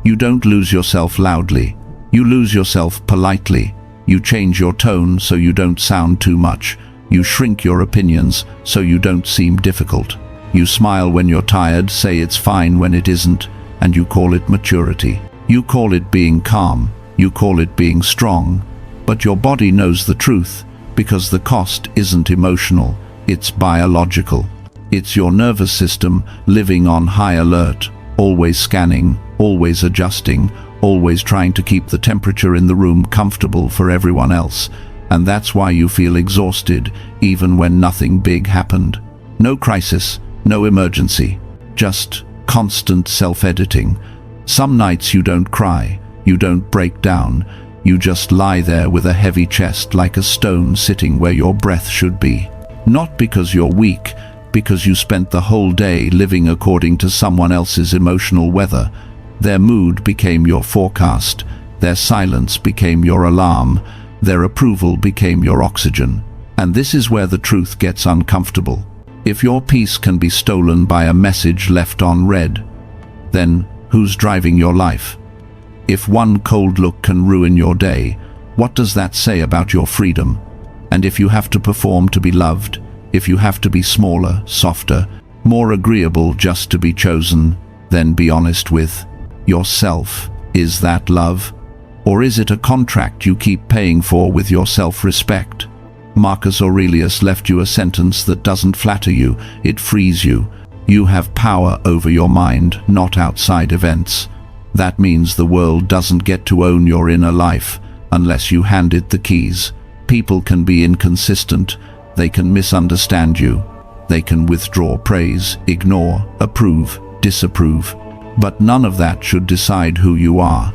You don't lose yourself loudly. You lose yourself politely. You change your tone so you don't sound too much. You shrink your opinions so you don't seem difficult. You smile when you're tired, say it's fine when it isn't, and you call it maturity. You call it being calm. You call it being strong. But your body knows the truth, because the cost isn't emotional, it's biological. It's your nervous system living on high alert, always scanning, always adjusting, always trying to keep the temperature in the room comfortable for everyone else. And that's why you feel exhausted, even when nothing big happened. No crisis, no emergency, just constant self-editing. Some nights you don't cry, you don't break down, you just lie there with a heavy chest like a stone sitting where your breath should be. Not because you're weak, because you spent the whole day living according to someone else's emotional weather. Their mood became your forecast, their silence became your alarm, their approval became your oxygen. And this is where the truth gets uncomfortable. If your peace can be stolen by a message left on read, then who's driving your life? If one cold look can ruin your day, what does that say about your freedom? And if you have to perform to be loved, if you have to be smaller, softer, more agreeable just to be chosen, then be honest with yourself. Is that love? Or is it a contract you keep paying for with your self-respect? Marcus Aurelius left you a sentence that doesn't flatter you, it frees you. You have power over your mind, not outside events. That means the world doesn't get to own your inner life unless you hand it the keys. People can be inconsistent, they can misunderstand you, they can withdraw praise, ignore, approve, disapprove. But none of that should decide who you are,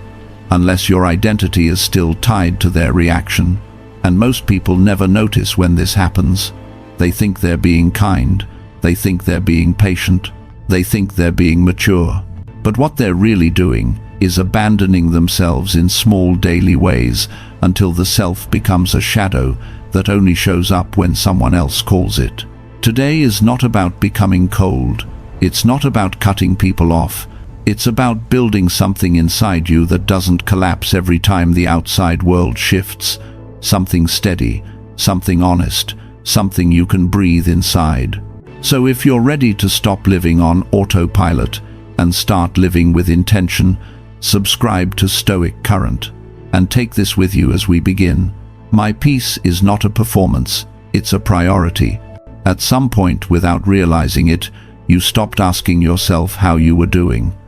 unless your identity is still tied to their reaction. And most people never notice when this happens. They think they're being kind, they think they're being patient, they think they're being mature. But what they're really doing is abandoning themselves in small daily ways until the self becomes a shadow that only shows up when someone else calls it. Today is not about becoming cold. It's not about cutting people off. It's about building something inside you that doesn't collapse every time the outside world shifts. Something steady, something honest, something you can breathe inside. So if you're ready to stop living on autopilot and start living with intention, subscribe to Stoic Current and take this with you as we begin. My peace is not a performance, it's a priority. At some point, without realizing it, you stopped asking yourself how you were doing.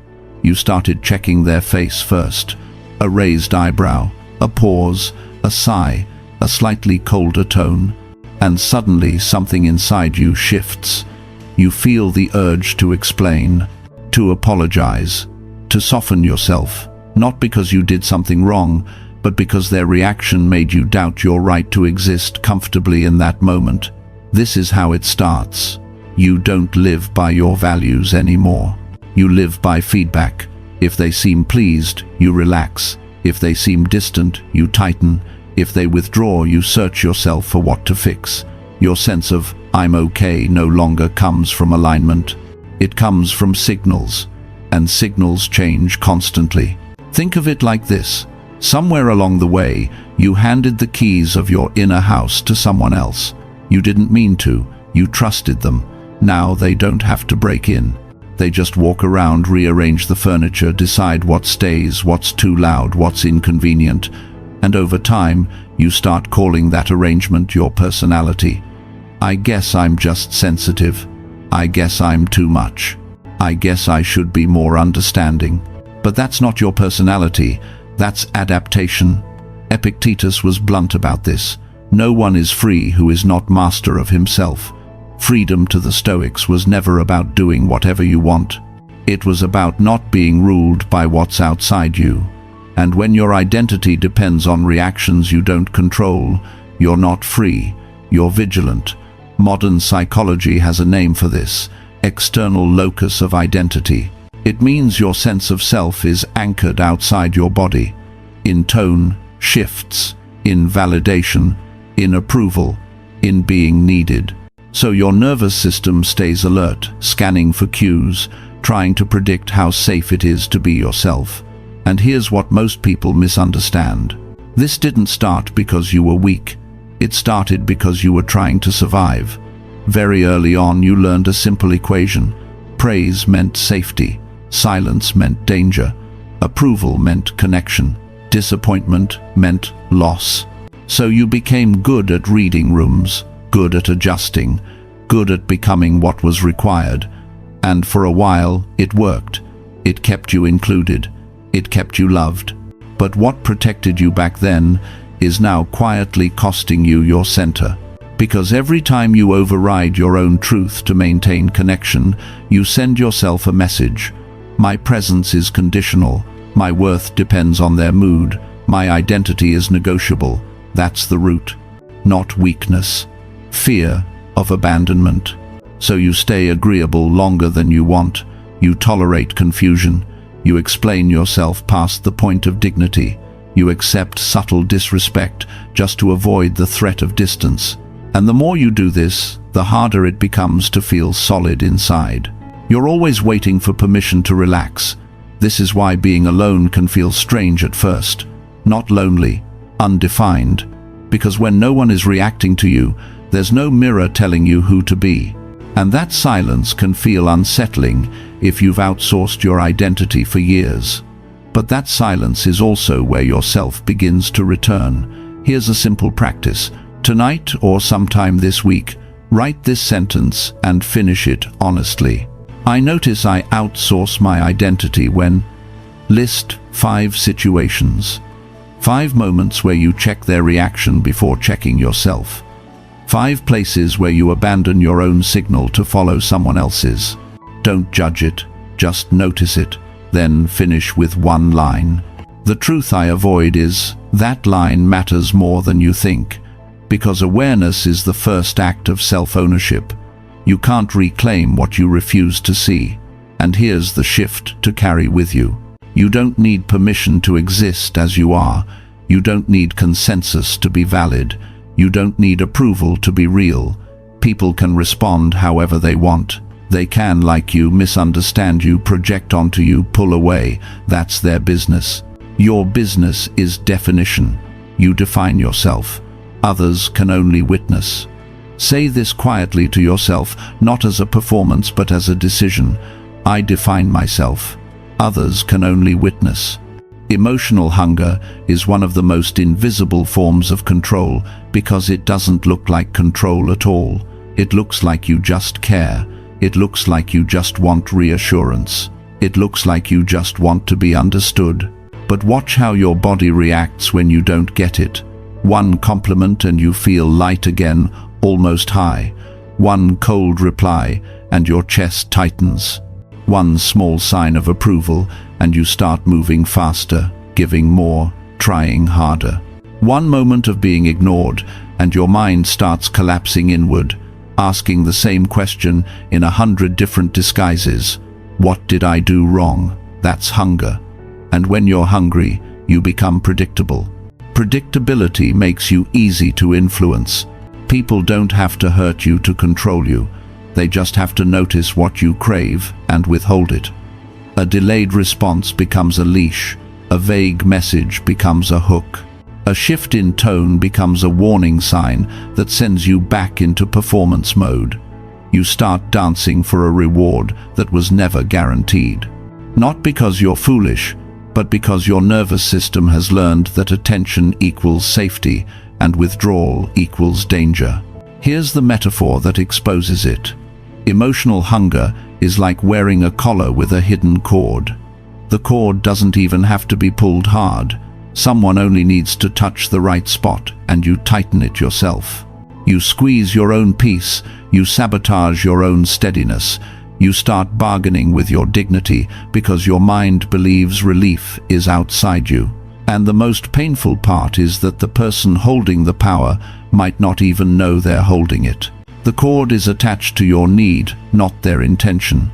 You started checking their face first. A raised eyebrow, a pause, a sigh, a slightly colder tone. And suddenly something inside you shifts. You feel the urge to explain, to apologize, to soften yourself, not because you did something wrong, but because their reaction made you doubt your right to exist comfortably in that moment. This is how it starts. You don't live by your values anymore. You live by feedback. If they seem pleased, you relax. If they seem distant, you tighten. If they withdraw, you search yourself for what to fix. Your sense of "I'm okay" no longer comes from alignment. It comes from signals, and signals change constantly. Think of it like this. Somewhere along the way, you handed the keys of your inner house to someone else. You didn't mean to. You trusted them. Now they don't have to break in. They just walk around, rearrange the furniture, decide what stays, what's too loud, what's inconvenient. And over time, you start calling that arrangement your personality. I guess I'm just sensitive. I guess I'm too much. I guess I should be more understanding. But that's not your personality. That's adaptation. Epictetus was blunt about this. No one is free who is not master of himself. Freedom to the Stoics was never about doing whatever you want. It was about not being ruled by what's outside you. And when your identity depends on reactions you don't control, you're not free, you're vigilant. Modern psychology has a name for this: external locus of identity. It means your sense of self is anchored outside your body, in tone, shifts, in validation, in approval, in being needed. So your nervous system stays alert, scanning for cues, trying to predict how safe it is to be yourself. And here's what most people misunderstand. This didn't start because you were weak. It started because you were trying to survive. Very early on, you learned a simple equation. Praise meant safety. Silence meant danger. Approval meant connection. Disappointment meant loss. So you became good at reading rooms, good at adjusting, good at becoming what was required. And for a while, it worked. It kept you included. It kept you loved. But what protected you back then is now quietly costing you your center. Because every time you override your own truth to maintain connection, you send yourself a message. My presence is conditional. My worth depends on their mood. My identity is negotiable. That's the root. Not weakness. Fear of abandonment. So you stay agreeable longer than you want. You tolerate confusion. You explain yourself past the point of dignity. You accept subtle disrespect just to avoid the threat of distance. And the more you do this, the harder it becomes to feel solid inside. You're always waiting for permission to relax. This is why being alone can feel strange at first. Not lonely, undefined. Because when no one is reacting to you, there's no mirror telling you who to be. And that silence can feel unsettling if you've outsourced your identity for years. But that silence is also where your self begins to return. Here's a simple practice. Tonight or sometime this week, write this sentence and finish it honestly. I notice I outsource my identity when... List 5 situations. 5 moments where you check their reaction before checking yourself. 5 places where you abandon your own signal to follow someone else's. Don't judge it, just notice it, then finish with one line. The truth I avoid is, that line matters more than you think. Because awareness is the first act of self-ownership. You can't reclaim what you refuse to see. And here's the shift to carry with you. You don't need permission to exist as you are. You don't need consensus to be valid. You don't need approval to be real. People can respond however they want. They can like you, misunderstand you, project onto you, pull away. That's their business. Your business is definition. You define yourself. Others can only witness. Say this quietly to yourself, not as a performance but as a decision. I define myself. Others can only witness. Emotional hunger is one of the most invisible forms of control because it doesn't look like control at all. It looks like you just care. It looks like you just want reassurance. It looks like you just want to be understood. But watch how your body reacts when you don't get it. One compliment and you feel light again, almost high. One cold reply and your chest tightens. One small sign of approval and you start moving faster, giving more, trying harder. One moment of being ignored and your mind starts collapsing inward, asking the same question in 100 different disguises. What did I do wrong? That's hunger. And when you're hungry, you become predictable. Predictability makes you easy to influence. People don't have to hurt you to control you. They just have to notice what you crave and withhold it. A delayed response becomes a leash. A vague message becomes a hook. A shift in tone becomes a warning sign that sends you back into performance mode. You start dancing for a reward that was never guaranteed. Not because you're foolish, but because your nervous system has learned that attention equals safety and withdrawal equals danger. Here's the metaphor that exposes it. Emotional hunger is like wearing a collar with a hidden cord. The cord doesn't even have to be pulled hard. Someone only needs to touch the right spot and you tighten it yourself. You squeeze your own peace, you sabotage your own steadiness. You start bargaining with your dignity because your mind believes relief is outside you. And the most painful part is that the person holding the power might not even know they're holding it. The cord is attached to your need, not their intention.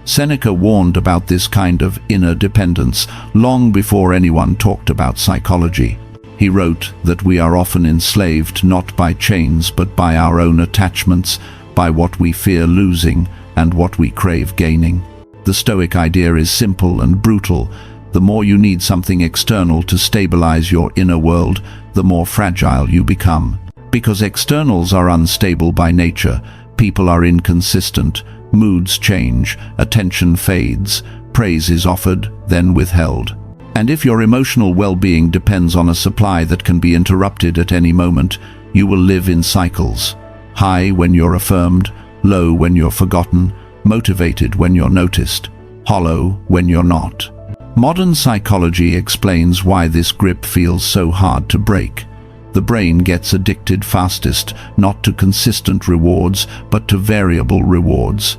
Seneca warned about this kind of inner dependence long before anyone talked about psychology. He wrote that we are often enslaved not by chains but by our own attachments, by what we fear losing and what we crave gaining. The Stoic idea is simple and brutal. The more you need something external to stabilize your inner world, the more fragile you become. Because externals are unstable by nature, people are inconsistent, moods change, attention fades, praise is offered, then withheld. And if your emotional well-being depends on a supply that can be interrupted at any moment, you will live in cycles. High when you're affirmed, low when you're forgotten, motivated when you're noticed, hollow when you're not. Modern psychology explains why this grip feels so hard to break. The brain gets addicted fastest, not to consistent rewards, but to variable rewards.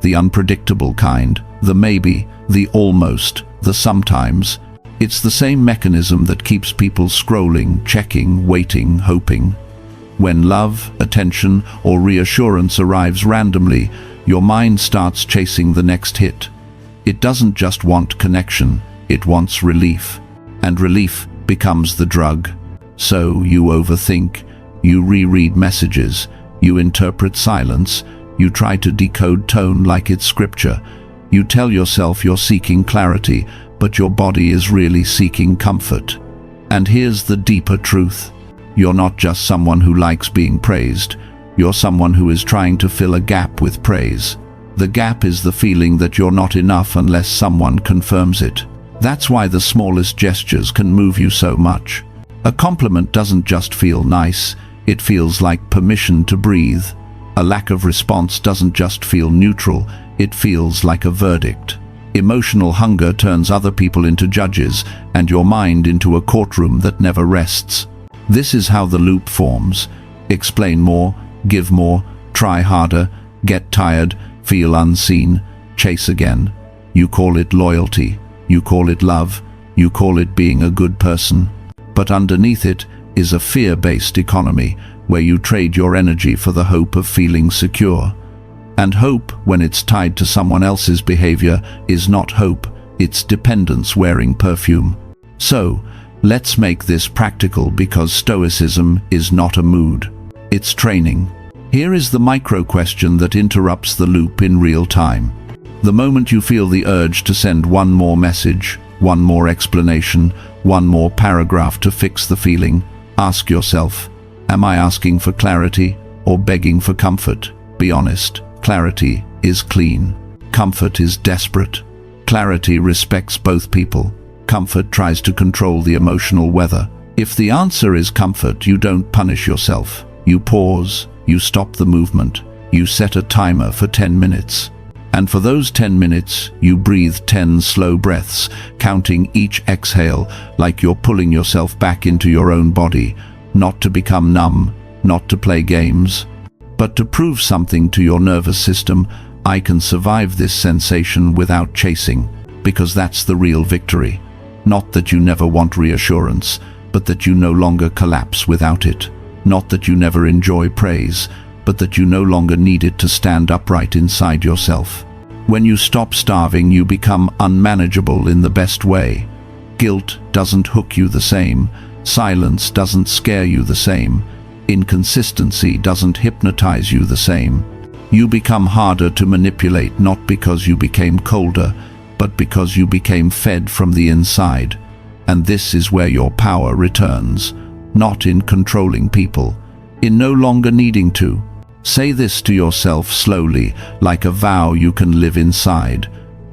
The unpredictable kind, the maybe, the almost, the sometimes. It's the same mechanism that keeps people scrolling, checking, waiting, hoping. When love, attention, or reassurance arrives randomly, your mind starts chasing the next hit. It doesn't just want connection, it wants relief. And relief becomes the drug. So you overthink, you reread messages, you interpret silence, you try to decode tone like it's scripture. You tell yourself you're seeking clarity, but your body is really seeking comfort. And here's the deeper truth. You're not just someone who likes being praised. You're someone who is trying to fill a gap with praise. The gap is the feeling that you're not enough unless someone confirms it. That's why the smallest gestures can move you so much. A compliment doesn't just feel nice, it feels like permission to breathe. A lack of response doesn't just feel neutral, it feels like a verdict. Emotional hunger turns other people into judges and your mind into a courtroom that never rests. This is how the loop forms. Explain more, give more, try harder, get tired, feel unseen, chase again. You call it loyalty, you call it love, you call it being a good person. But underneath it is a fear-based economy where you trade your energy for the hope of feeling secure. And hope, when it's tied to someone else's behavior, is not hope, it's dependence wearing perfume. So, let's make this practical because Stoicism is not a mood. It's training. Here is the micro question that interrupts the loop in real time. The moment you feel the urge to send one more message, one more explanation, one more paragraph to fix the feeling, ask yourself, am I asking for clarity or begging for comfort? Be honest. Clarity is clean. Comfort is desperate. Clarity respects both people. Comfort tries to control the emotional weather. If the answer is comfort, you don't punish yourself. You pause, you stop the movement, you set a timer for 10 minutes. And for those 10 minutes, you breathe 10 slow breaths, counting each exhale like you're pulling yourself back into your own body, not to become numb, not to play games, but to prove something to your nervous system. I can survive this sensation without chasing, because that's the real victory. Not that you never want reassurance, but that you no longer collapse without it. Not that you never enjoy praise, but that you no longer need it to stand upright inside yourself. When you stop starving, you become unmanageable in the best way. Guilt doesn't hook you the same. Silence doesn't scare you the same. Inconsistency doesn't hypnotize you the same. You become harder to manipulate not because you became colder, but because you became fed from the inside. And this is where your power returns, not in controlling people, in no longer needing to. Say this to yourself slowly, like a vow you can live inside.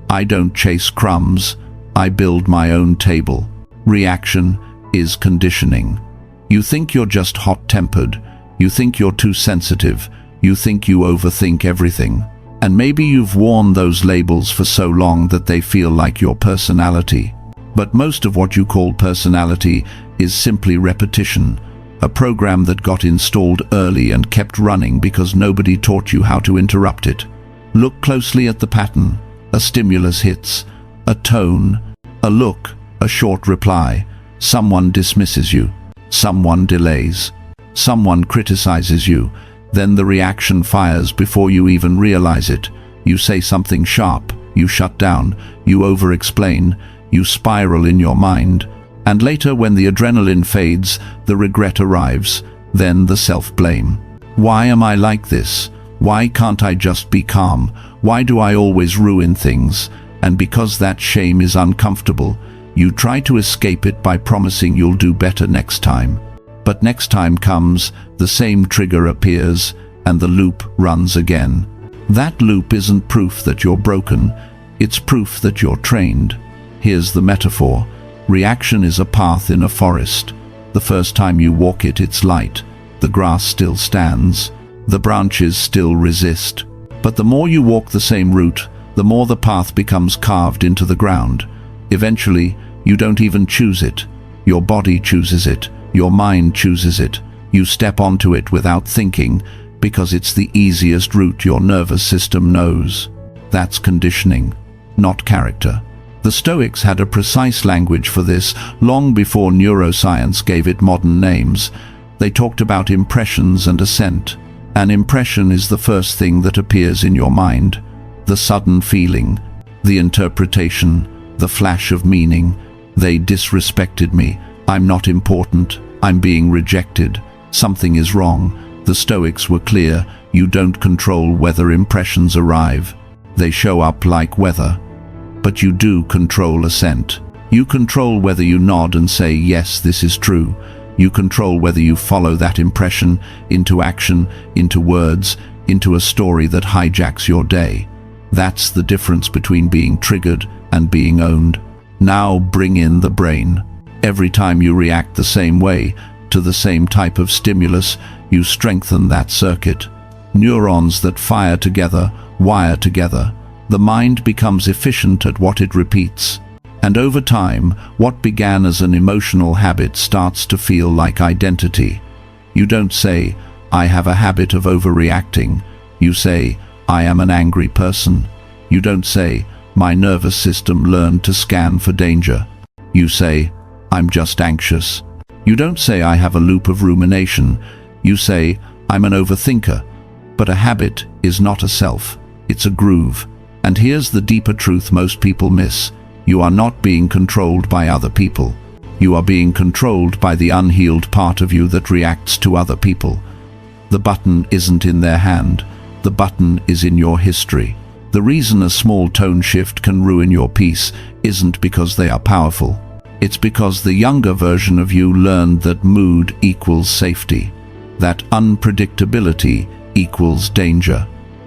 I don't chase crumbs, I build my own table. Reaction is conditioning. You think you're just hot-tempered, you think you're too sensitive, you think you overthink everything. And maybe you've worn those labels for so long that they feel like your personality. But most of what you call personality is simply repetition, a program that got installed early and kept running because nobody taught you how to interrupt it. Look closely at the pattern. A stimulus hits, a tone, a look, a short reply. Someone dismisses you. Someone delays. Someone criticizes you. Then the reaction fires before you even realize it. You say something sharp. You shut down. You over-explain. You spiral in your mind. And later, when the adrenaline fades, the regret arrives. Then the self-blame. Why am I like this? Why can't I just be calm? Why do I always ruin things? And because that shame is uncomfortable, You try to escape it by promising you'll do better next time. But next time comes, the same trigger appears, and the loop runs again. That loop isn't proof that you're broken, it's proof that you're trained. Here's the metaphor. Reaction is a path in a forest. The first time you walk it, it's light. The grass still stands. The branches still resist. But the more you walk the same route, the more the path becomes carved into the ground. Eventually, you don't even choose it. Your body chooses it. Your mind chooses it. You step onto it without thinking, because it's the easiest route your nervous system knows. That's conditioning, not character. The Stoics had a precise language for this long before neuroscience gave it modern names. They talked about impressions and assent. An impression is the first thing that appears in your mind. The sudden feeling, the interpretation, the flash of meaning. They disrespected me. I'm not important. I'm being rejected. Something is wrong. The Stoics were clear. You don't control whether impressions arrive. They show up like weather. But you do control assent. You control whether you nod and say, yes, this is true. You control whether you follow that impression into action, into words, into a story that hijacks your day. That's the difference between being triggered and being owned. Now bring in the brain. Every time you react the same way, to the same type of stimulus, you strengthen that circuit. Neurons that fire together, wire together. The mind becomes efficient at what it repeats. And over time, what began as an emotional habit starts to feel like identity. You don't say, I have a habit of overreacting. You say, I am an angry person. You don't say, my nervous system learned to scan for danger. You say, I'm just anxious. You don't say, I have a loop of rumination. You say, I'm an overthinker. But a habit is not a self, it's a groove. And here's the deeper truth most people miss. You are not being controlled by other people. You are being controlled by the unhealed part of you that reacts to other people. The button isn't in their hand. The button is in your history. The reason a small tone shift can ruin your peace isn't because they are powerful. It's because the younger version of you learned that mood equals safety, that unpredictability equals danger,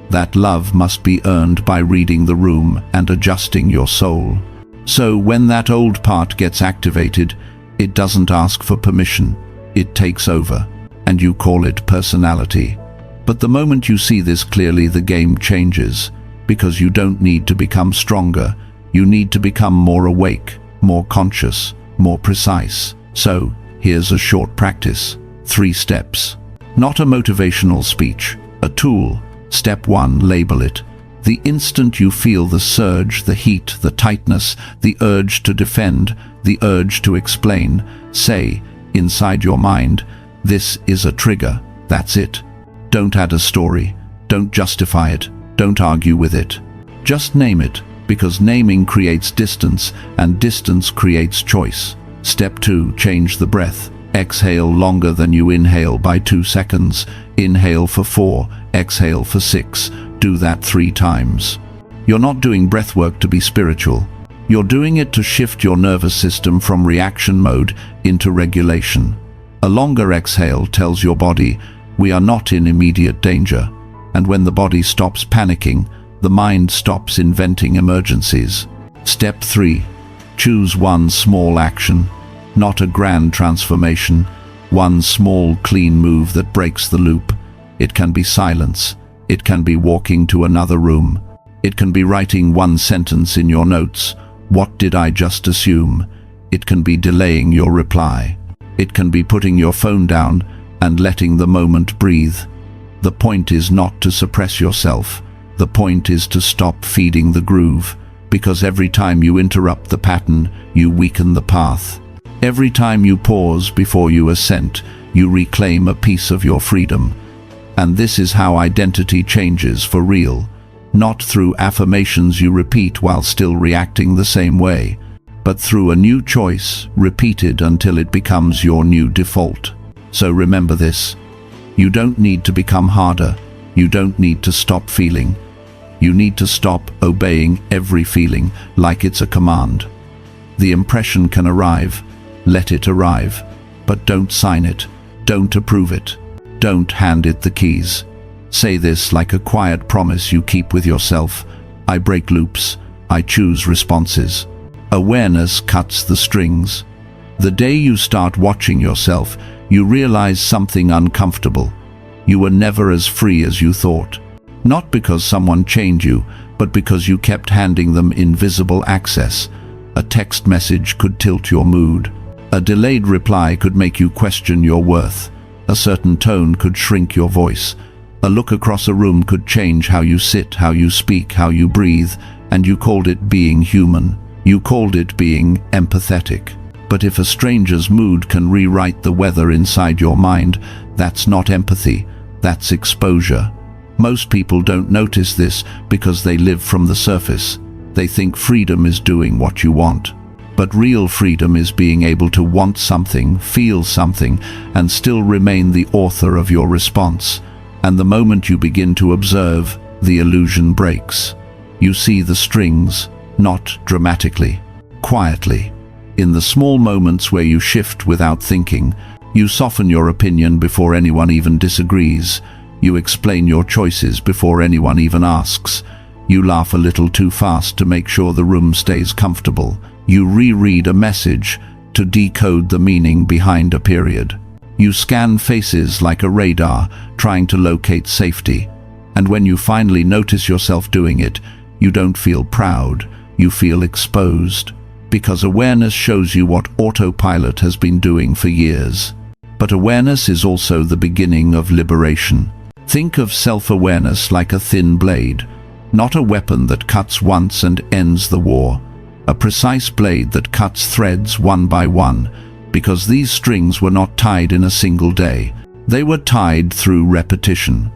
that love must be earned by reading the room and adjusting your soul. So when that old part gets activated, it doesn't ask for permission. It takes over, and you call it personality. But the moment you see this clearly, the game changes, because you don't need to become stronger. You need to become more awake, more conscious, more precise. So, here's a short practice. 3 steps. Not a motivational speech, a tool. Step 1, label it. The instant you feel the surge, the heat, the tightness, the urge to defend, the urge to explain, say, inside your mind, this is a trigger, that's it. Don't add a story, don't justify it, don't argue with it. Just name it, because naming creates distance, and distance creates choice. Step 2, change the breath. Exhale longer than you inhale by 2 seconds. Inhale for 4, exhale for 6. Do that 3 times. You're not doing breath work to be spiritual. You're doing it to shift your nervous system from reaction mode into regulation. A longer exhale tells your body, we are not in immediate danger. And when the body stops panicking, the mind stops inventing emergencies. Step 3. Choose one small action. Not a grand transformation, one small, clean move that breaks the loop. It can be silence. It can be walking to another room. It can be writing one sentence in your notes. What did I just assume? It can be delaying your reply. It can be putting your phone down and letting the moment breathe. The point is not to suppress yourself. The point is to stop feeding the groove, because every time you interrupt the pattern, you weaken the path. Every time you pause before you assent, you reclaim a piece of your freedom. And this is how identity changes for real, not through affirmations you repeat while still reacting the same way, but through a new choice repeated until it becomes your new default. So remember this. You don't need to become harder. You don't need to stop feeling. You need to stop obeying every feeling like it's a command. The impression can arrive. Let it arrive. But don't sign it. Don't approve it. Don't hand it the keys. Say this like a quiet promise you keep with yourself. I break loops. I choose responses. Awareness cuts the strings. The day you start watching yourself, you realize something uncomfortable. You were never as free as you thought. Not because someone chained you, but because you kept handing them invisible access. A text message could tilt your mood. A delayed reply could make you question your worth. A certain tone could shrink your voice. A look across a room could change how you sit, how you speak, how you breathe, and you called it being human. You called it being empathetic. But if a stranger's mood can rewrite the weather inside your mind, that's not empathy, that's exposure. Most people don't notice this because they live from the surface. They think freedom is doing what you want. But real freedom is being able to want something, feel something, and still remain the author of your response. And the moment you begin to observe, the illusion breaks. You see the strings, not dramatically, quietly. In the small moments where you shift without thinking, you soften your opinion before anyone even disagrees. You explain your choices before anyone even asks. You laugh a little too fast to make sure the room stays comfortable. You reread a message to decode the meaning behind a period. You scan faces like a radar, trying to locate safety. And when you finally notice yourself doing it, you don't feel proud, you feel exposed. Because awareness shows you what autopilot has been doing for years. But awareness is also the beginning of liberation. Think of self-awareness like a thin blade, not a weapon that cuts once and ends the war. A precise blade that cuts threads one by one, because these strings were not tied in a single day. They were tied through repetition,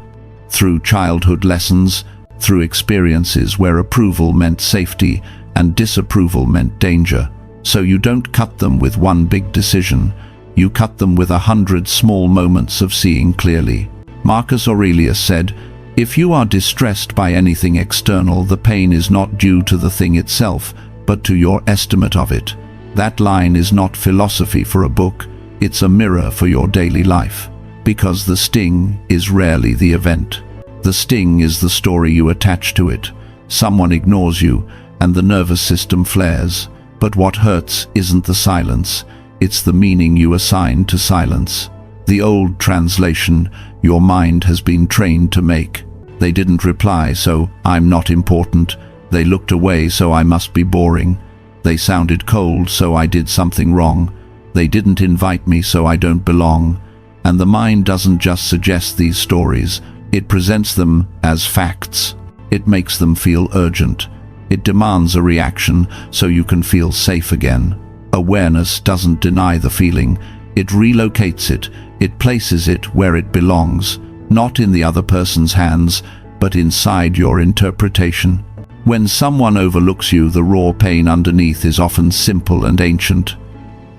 through childhood lessons, through experiences where approval meant safety and disapproval meant danger. So you don't cut them with one big decision, you cut them with 100 small moments of seeing clearly. Marcus Aurelius said, "If you are distressed by anything external, the pain is not due to the thing itself, but to your estimate of it." That line is not philosophy for a book, it's a mirror for your daily life. Because the sting is rarely the event. The sting is the story you attach to it. Someone ignores you, and the nervous system flares. But what hurts isn't the silence, it's the meaning you assign to silence. The old translation, your mind has been trained to make. They didn't reply, so I'm not important. They looked away, so I must be boring. They sounded cold, so I did something wrong. They didn't invite me, so I don't belong. And the mind doesn't just suggest these stories, it presents them as facts. It makes them feel urgent. It demands a reaction so you can feel safe again. Awareness doesn't deny the feeling, it relocates it, it places it where it belongs, not in the other person's hands, but inside your interpretation. When someone overlooks you, the raw pain underneath is often simple and ancient.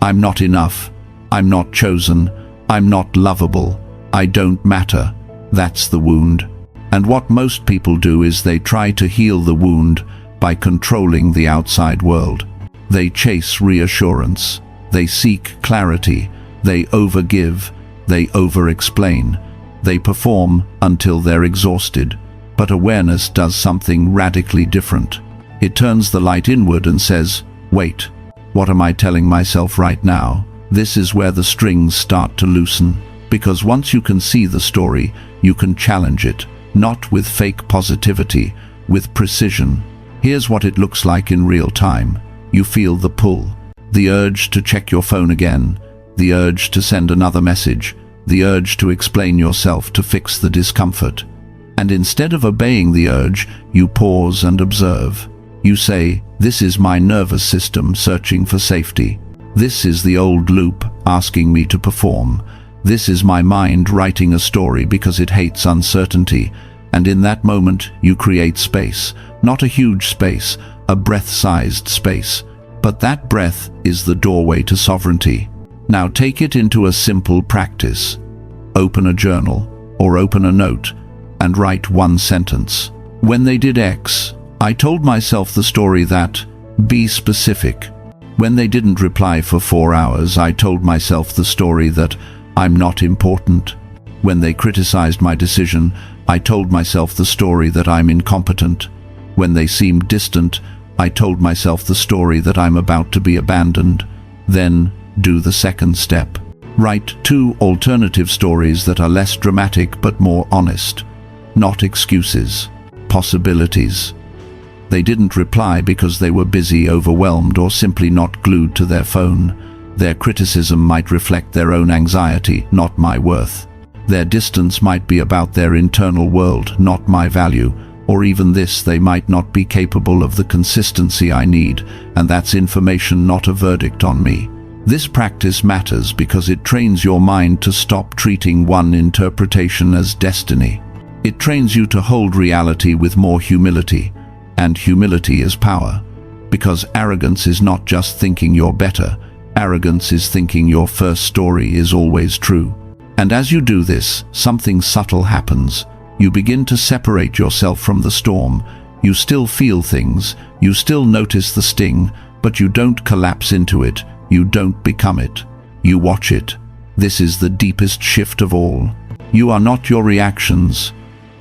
I'm not enough. I'm not chosen. I'm not lovable. I don't matter. That's the wound. And what most people do is they try to heal the wound by controlling the outside world. They chase reassurance. They seek clarity. They overgive. They over-explain. They perform until they're exhausted. But awareness does something radically different. It turns the light inward and says, wait, what am I telling myself right now? This is where the strings start to loosen. Because once you can see the story, you can challenge it, not with fake positivity, with precision. Here's what it looks like in real time. You feel the pull, the urge to check your phone again, the urge to send another message, the urge to explain yourself to fix the discomfort. And instead of obeying the urge, you pause and observe. You say, this is my nervous system searching for safety. This is the old loop asking me to perform. This is my mind writing a story because it hates uncertainty. And in that moment, you create space. Not a huge space, a breath-sized space. But that breath is the doorway to sovereignty. Now take it into a simple practice. Open a journal or open a note and write one sentence. When they did X, I told myself the story that, be specific. When they didn't reply for 4 hours, I told myself the story that I'm not important. When they criticized my decision, I told myself the story that I'm incompetent. When they seemed distant, I told myself the story that I'm about to be abandoned. Then, do the second step. Write 2 alternative stories that are less dramatic but more honest. Not excuses, possibilities. They didn't reply because they were busy, overwhelmed, or simply not glued to their phone. Their criticism might reflect their own anxiety, not my worth. Their distance might be about their internal world, not my value. Or even this, they might not be capable of the consistency I need, and that's information, not a verdict on me. This practice matters because it trains your mind to stop treating one interpretation as destiny. It trains you to hold reality with more humility. And humility is power. Because arrogance is not just thinking you're better. Arrogance is thinking your first story is always true. And as you do this, something subtle happens. You begin to separate yourself from the storm. You still feel things. You still notice the sting, but you don't collapse into it. You don't become it. You watch it. This is the deepest shift of all. You are not your reactions.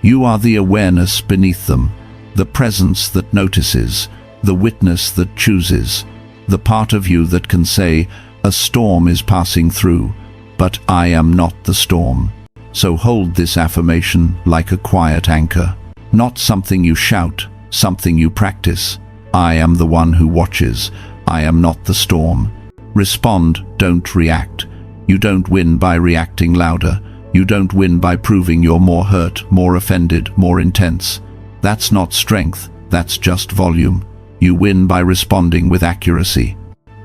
You are the awareness beneath them. The presence that notices, the witness that chooses, the part of you that can say, a storm is passing through, but I am not the storm. So hold this affirmation like a quiet anchor, not something you shout, something you practice. I am the one who watches. I am not the storm. Respond, don't react. You don't win by reacting louder. You don't win by proving you're more hurt, more offended, more intense. That's not strength, that's just volume. You win by responding with accuracy.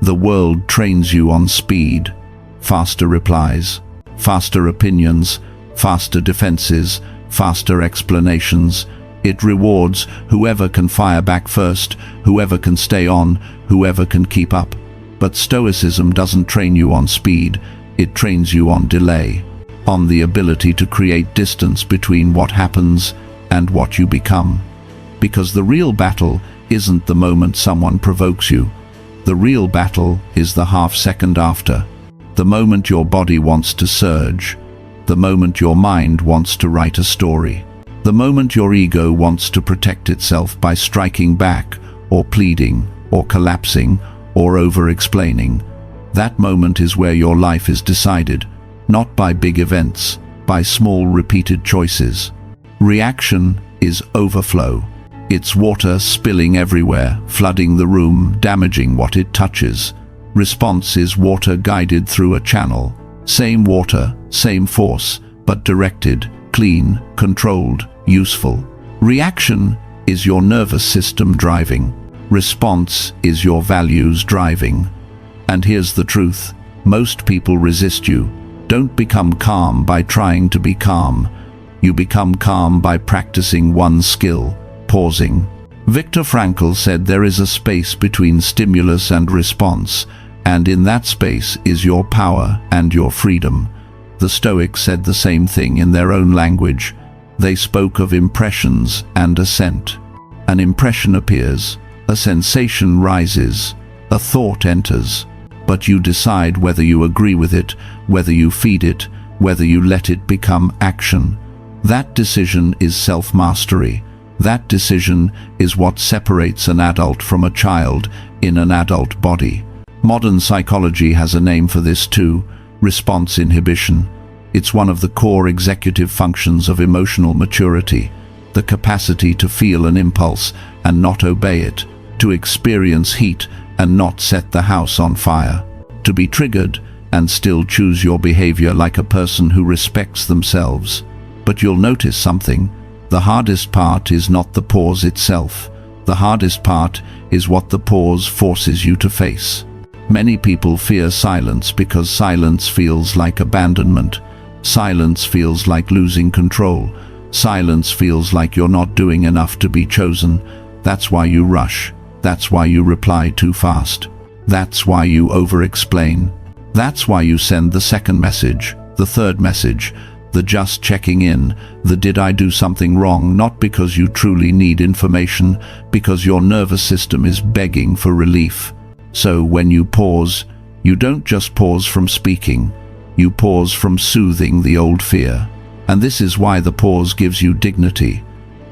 The world trains you on speed. Faster replies, faster opinions, faster defenses, faster explanations. It rewards whoever can fire back first, whoever can stay on, whoever can keep up. But Stoicism doesn't train you on speed, it trains you on delay, on the ability to create distance between what happens and what you become. Because the real battle isn't the moment someone provokes you. The real battle is the half-second after. The moment your body wants to surge. The moment your mind wants to write a story. The moment your ego wants to protect itself by striking back, or pleading, or collapsing, or over-explaining. That moment is where your life is decided, not by big events, by small repeated choices. Reaction is overflow. It's water spilling everywhere, flooding the room, damaging what it touches. Response is water guided through a channel. Same water, same force, but directed, clean, controlled, useful. Reaction is your nervous system driving. Response is your values driving. And here's the truth. Most people resist you. Don't become calm by trying to be calm. You become calm by practicing one skill, pausing. Viktor Frankl said there is a space between stimulus and response, and in that space is your power and your freedom. The Stoics said the same thing in their own language. They spoke of impressions and assent. An impression appears, a sensation rises, a thought enters, but you decide whether you agree with it, whether you feed it, whether you let it become action. That decision is self-mastery. That decision is what separates an adult from a child in an adult body. Modern psychology has a name for this too: response inhibition. It's one of the core executive functions of emotional maturity, the capacity to feel an impulse and not obey it, to experience heat and not set the house on fire, to be triggered and still choose your behavior like a person who respects themselves. But you'll notice something. The hardest part is not the pause itself. The hardest part is what the pause forces you to face. Many people fear silence because silence feels like abandonment. Silence feels like losing control. Silence feels like you're not doing enough to be chosen. That's why you rush. That's why you reply too fast. That's why you over-explain. That's why you send the second message, the third message, the just checking in, the did I do something wrong, not because you truly need information, because your nervous system is begging for relief. So when you pause, you don't just pause from speaking, you pause from soothing the old fear. And this is why the pause gives you dignity.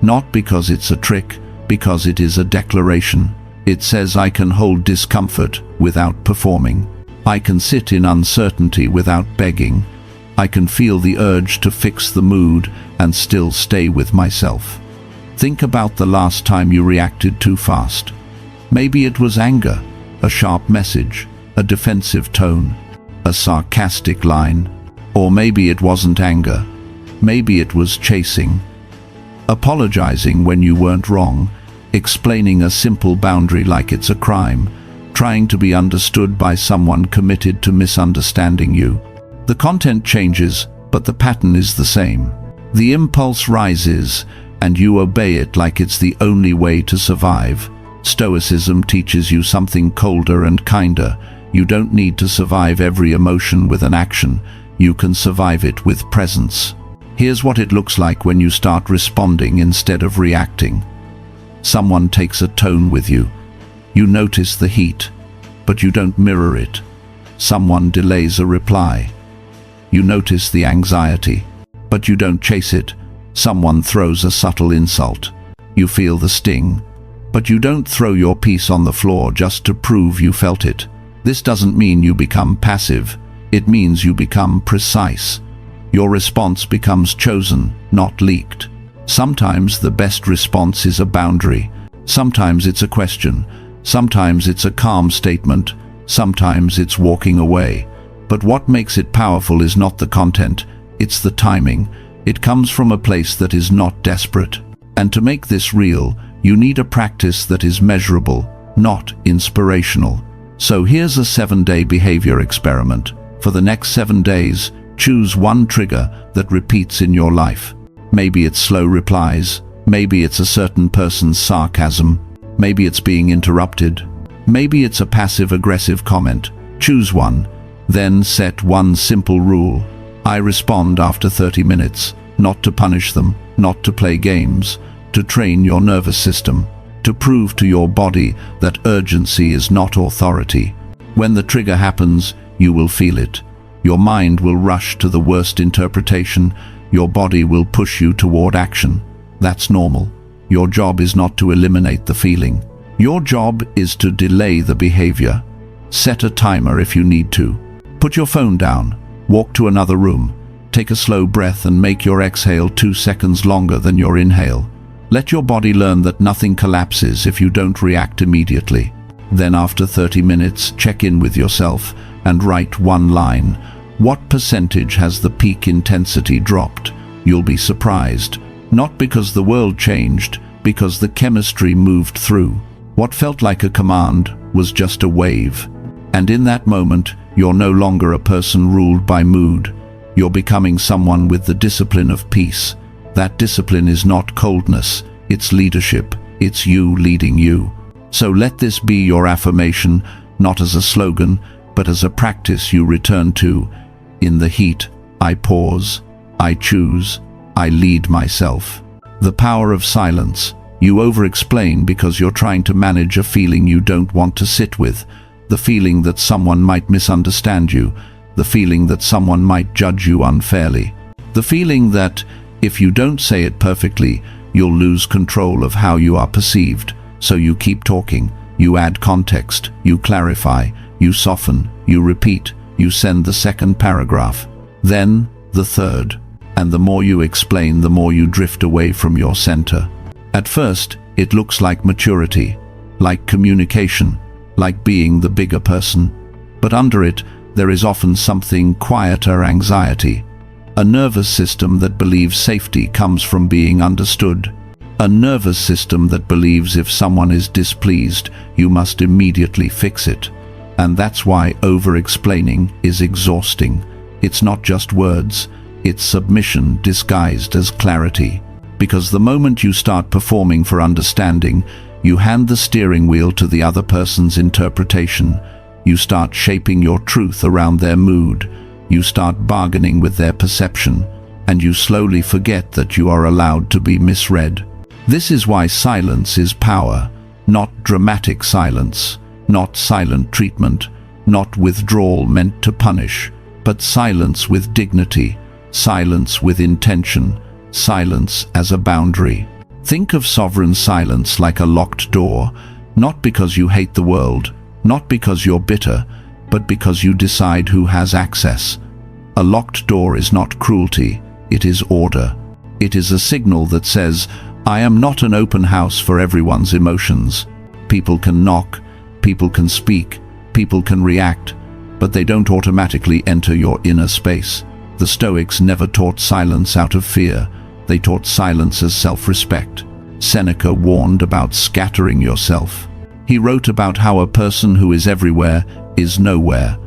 Not because it's a trick, because it is a declaration. It says, I can hold discomfort without performing. I can sit in uncertainty without begging. I can feel the urge to fix the mood and still stay with myself. Think about the last time you reacted too fast. Maybe it was anger, a sharp message, a defensive tone, a sarcastic line. Or maybe it wasn't anger. Maybe it was chasing. Apologizing when you weren't wrong, explaining a simple boundary like it's a crime, trying to be understood by someone committed to misunderstanding you. The content changes, but the pattern is the same. The impulse rises, and you obey it like it's the only way to survive. Stoicism teaches you something colder and kinder. You don't need to survive every emotion with an action. You can survive it with presence. Here's what it looks like when you start responding instead of reacting. Someone takes a tone with you. You notice the heat, but you don't mirror it. Someone delays a reply. You notice the anxiety, but you don't chase it. Someone throws a subtle insult. You feel the sting, but you don't throw your piece on the floor just to prove you felt it. This doesn't mean you become passive. It means you become precise. Your response becomes chosen, not leaked. Sometimes the best response is a boundary. Sometimes it's a question. Sometimes it's a calm statement. Sometimes it's walking away. But what makes it powerful is not the content, it's the timing. It comes from a place that is not desperate. And to make this real, you need a practice that is measurable, not inspirational. So here's a 7-day behavior experiment. For the next 7 days, choose one trigger that repeats in your life. Maybe it's slow replies. Maybe it's a certain person's sarcasm. Maybe it's being interrupted. Maybe it's a passive-aggressive comment. Choose one. Then set one simple rule. I respond after 30 minutes, not to punish them, not to play games, to train your nervous system, to prove to your body that urgency is not authority. When the trigger happens, you will feel it. Your mind will rush to the worst interpretation. Your body will push you toward action. That's normal. Your job is not to eliminate the feeling. Your job is to delay the behavior. Set a timer if you need to. Put your phone down. Walk to another room. Take a slow breath and make your exhale 2 seconds longer than your inhale. Let your body learn that nothing collapses if you don't react immediately. Then after 30 minutes, check in with yourself and write one line. What percentage has the peak intensity dropped? You'll be surprised. Not because the world changed, because the chemistry moved through. What felt like a command was just a wave. And in that moment, you're no longer a person ruled by mood. You're becoming someone with the discipline of peace. That discipline is not coldness, it's leadership. It's you leading you. So let this be your affirmation, not as a slogan, but as a practice you return to. In the heat, I pause, I choose, I lead myself. The power of silence. You over-explain because you're trying to manage a feeling you don't want to sit with. The feeling that someone might misunderstand you. The feeling that someone might judge you unfairly. The feeling that, if you don't say it perfectly, you'll lose control of how you are perceived. So you keep talking. You add context. You clarify. You soften. You repeat. You send the second paragraph. Then, the third. And the more you explain, the more you drift away from your center. At first, it looks like maturity, like communication, like being the bigger person. But under it, there is often something quieter: anxiety. A nervous system that believes safety comes from being understood. A nervous system that believes if someone is displeased, you must immediately fix it. And that's why over-explaining is exhausting. It's not just words, it's submission disguised as clarity. Because the moment you start performing for understanding, you hand the steering wheel to the other person's interpretation. You start shaping your truth around their mood. You start bargaining with their perception, and you slowly forget that you are allowed to be misread. This is why silence is power, not dramatic silence, Not silent treatment, not withdrawal meant to punish, but silence with dignity, silence with intention, silence as a boundary. Think of sovereign silence like a locked door, not because you hate the world, not because you're bitter, but because you decide who has access. A locked door is not cruelty, it is order. It is a signal that says, I am not an open house for everyone's emotions. People can knock, people can speak, people can react, but they don't automatically enter your inner space. The Stoics never taught silence out of fear. They taught silence as self-respect. Seneca warned about scattering yourself. He wrote about how a person who is everywhere is nowhere.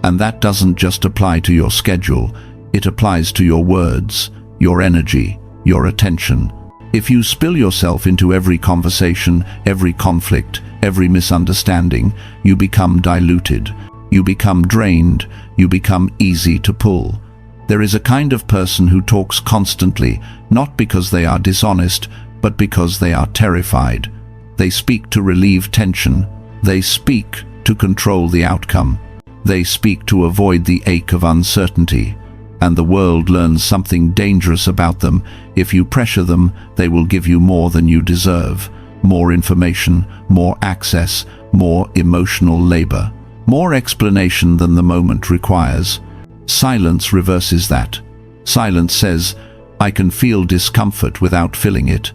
And that doesn't just apply to your schedule, it applies to your words, your energy, your attention. If you spill yourself into every conversation, every conflict, every misunderstanding, you become diluted. You become drained. You become easy to pull. There is a kind of person who talks constantly, not because they are dishonest, but because they are terrified. They speak to relieve tension. They speak to control the outcome. They speak to avoid the ache of uncertainty. And the world learns something dangerous about them. If you pressure them, they will give you more than you deserve. More information, more access, more emotional labor, more explanation than the moment requires. Silence reverses that. Silence says, I can feel discomfort without filling it.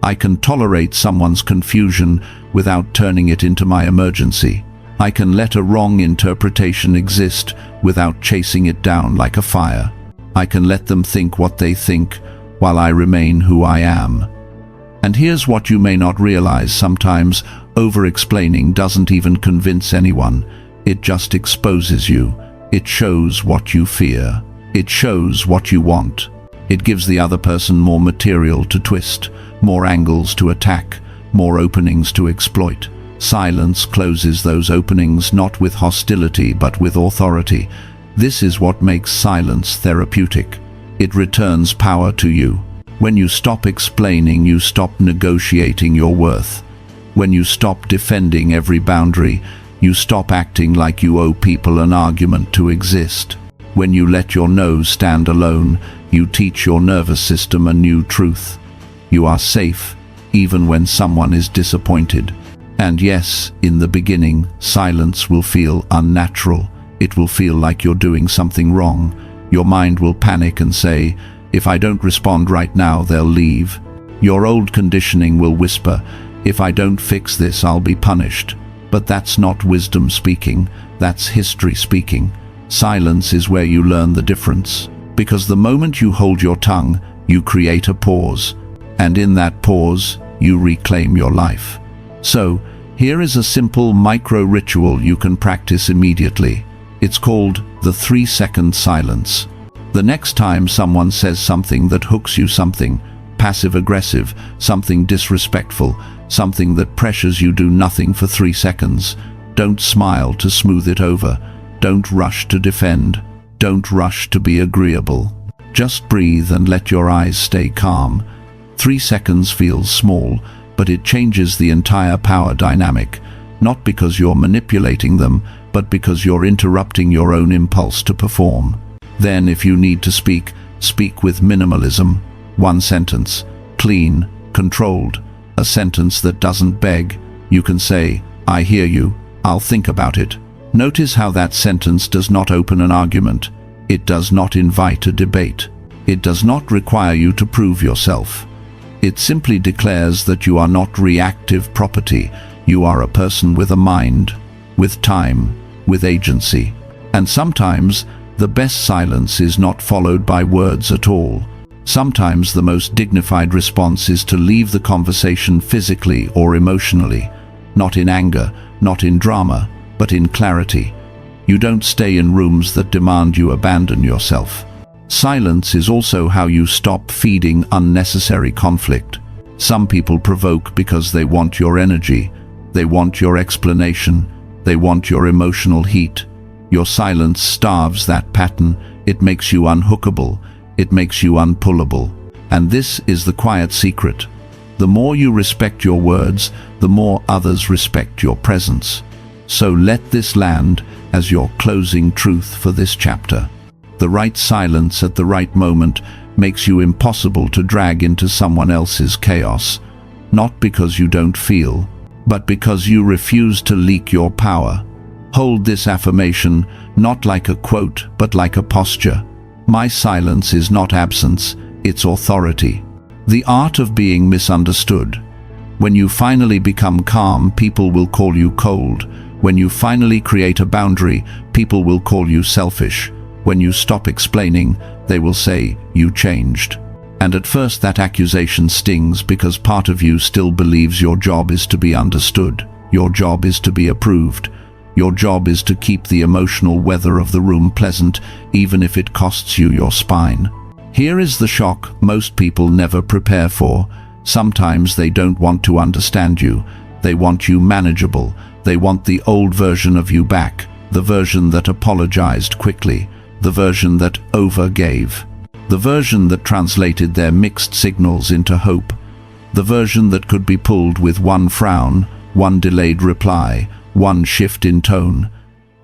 I can tolerate someone's confusion without turning it into my emergency. I can let a wrong interpretation exist without chasing it down like a fire. I can let them think what they think while I remain who I am. And here's what you may not realize sometimes: over-explaining doesn't even convince anyone. It just exposes you. It shows what you fear. It shows what you want. It gives the other person more material to twist, more angles to attack, more openings to exploit. Silence closes those openings not with hostility but with authority. This is what makes silence therapeutic. It returns power to you. When you stop explaining, you stop negotiating your worth. When you stop defending every boundary, you stop acting like you owe people an argument to exist. When you let your no stand alone, you teach your nervous system a new truth. You are safe, even when someone is disappointed. And yes, in the beginning, silence will feel unnatural. It will feel like you're doing something wrong. Your mind will panic and say, if I don't respond right now, they'll leave. Your old conditioning will whisper, if I don't fix this, I'll be punished. But that's not wisdom speaking, that's history speaking. Silence is where you learn the difference. Because the moment you hold your tongue, you create a pause. And in that pause, you reclaim your life. So, here is a simple micro-ritual you can practice immediately. It's called the 3-second silence. The next time someone says something that hooks you, something passive-aggressive, something disrespectful, something that pressures you, do nothing for 3 seconds. Don't smile to smooth it over. Don't rush to defend. Don't rush to be agreeable. Just breathe and let your eyes stay calm. 3 seconds feels small, but it changes the entire power dynamic, not because you're manipulating them, but because you're interrupting your own impulse to perform. Then, if you need to speak, speak with minimalism. 1 sentence, clean, controlled, a sentence that doesn't beg. You can say, I hear you, I'll think about it. Notice how that sentence does not open an argument. It does not invite a debate. It does not require you to prove yourself. It simply declares that you are not reactive property. You are a person with a mind, with time, with agency. And sometimes, the best silence is not followed by words at all. Sometimes the most dignified response is to leave the conversation physically or emotionally, not in anger, not in drama, but in clarity. You don't stay in rooms that demand you abandon yourself. Silence is also how you stop feeding unnecessary conflict. Some people provoke because they want your energy, they want your explanation, they want your emotional heat. Your silence starves that pattern. It makes you unhookable, it makes you unpullable. And this is the quiet secret. The more you respect your words, the more others respect your presence. So let this land as your closing truth for this chapter. The right silence at the right moment makes you impossible to drag into someone else's chaos, not because you don't feel, but because you refuse to leak your power. Hold this affirmation not like a quote, but like a posture. My silence is not absence, it's authority. The art of being misunderstood. When you finally become calm, people will call you cold. When you finally create a boundary, people will call you selfish. When you stop explaining, they will say, you changed. And at first that accusation stings because part of you still believes your job is to be understood. Your job is to be approved. Your job is to keep the emotional weather of the room pleasant, even if it costs you your spine. Here is the shock most people never prepare for. Sometimes they don't want to understand you. They want you manageable. They want the old version of you back, the version that apologized quickly, the version that overgave, the version that translated their mixed signals into hope, the version that could be pulled with one frown, one delayed reply, one shift in tone.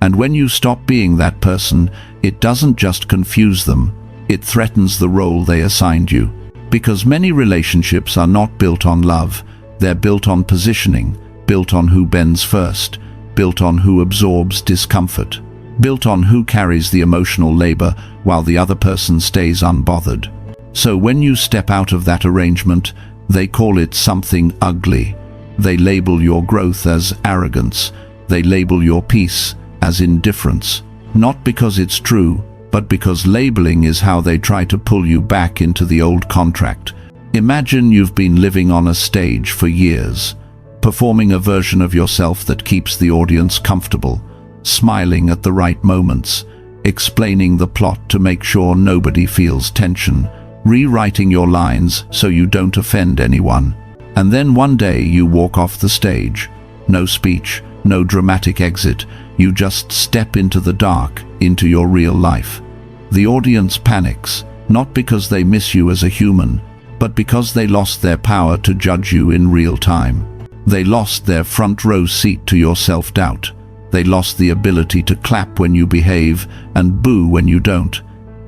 And when you stop being that person, it doesn't just confuse them, it threatens the role they assigned you. Because many relationships are not built on love, they're built on positioning, built on who bends first, built on who absorbs discomfort, built on who carries the emotional labor while the other person stays unbothered. So when you step out of that arrangement, they call it something ugly. They label your growth as arrogance. They label your peace as indifference. Not because it's true, but because labeling is how they try to pull you back into the old contract. Imagine you've been living on a stage for years, performing a version of yourself that keeps the audience comfortable, smiling at the right moments, explaining the plot to make sure nobody feels tension, rewriting your lines so you don't offend anyone. And then one day you walk off the stage. No speech, no dramatic exit. You just step into the dark, into your real life. The audience panics, not because they miss you as a human, but because they lost their power to judge you in real time. They lost their front row seat to your self-doubt. They lost the ability to clap when you behave and boo when you don't.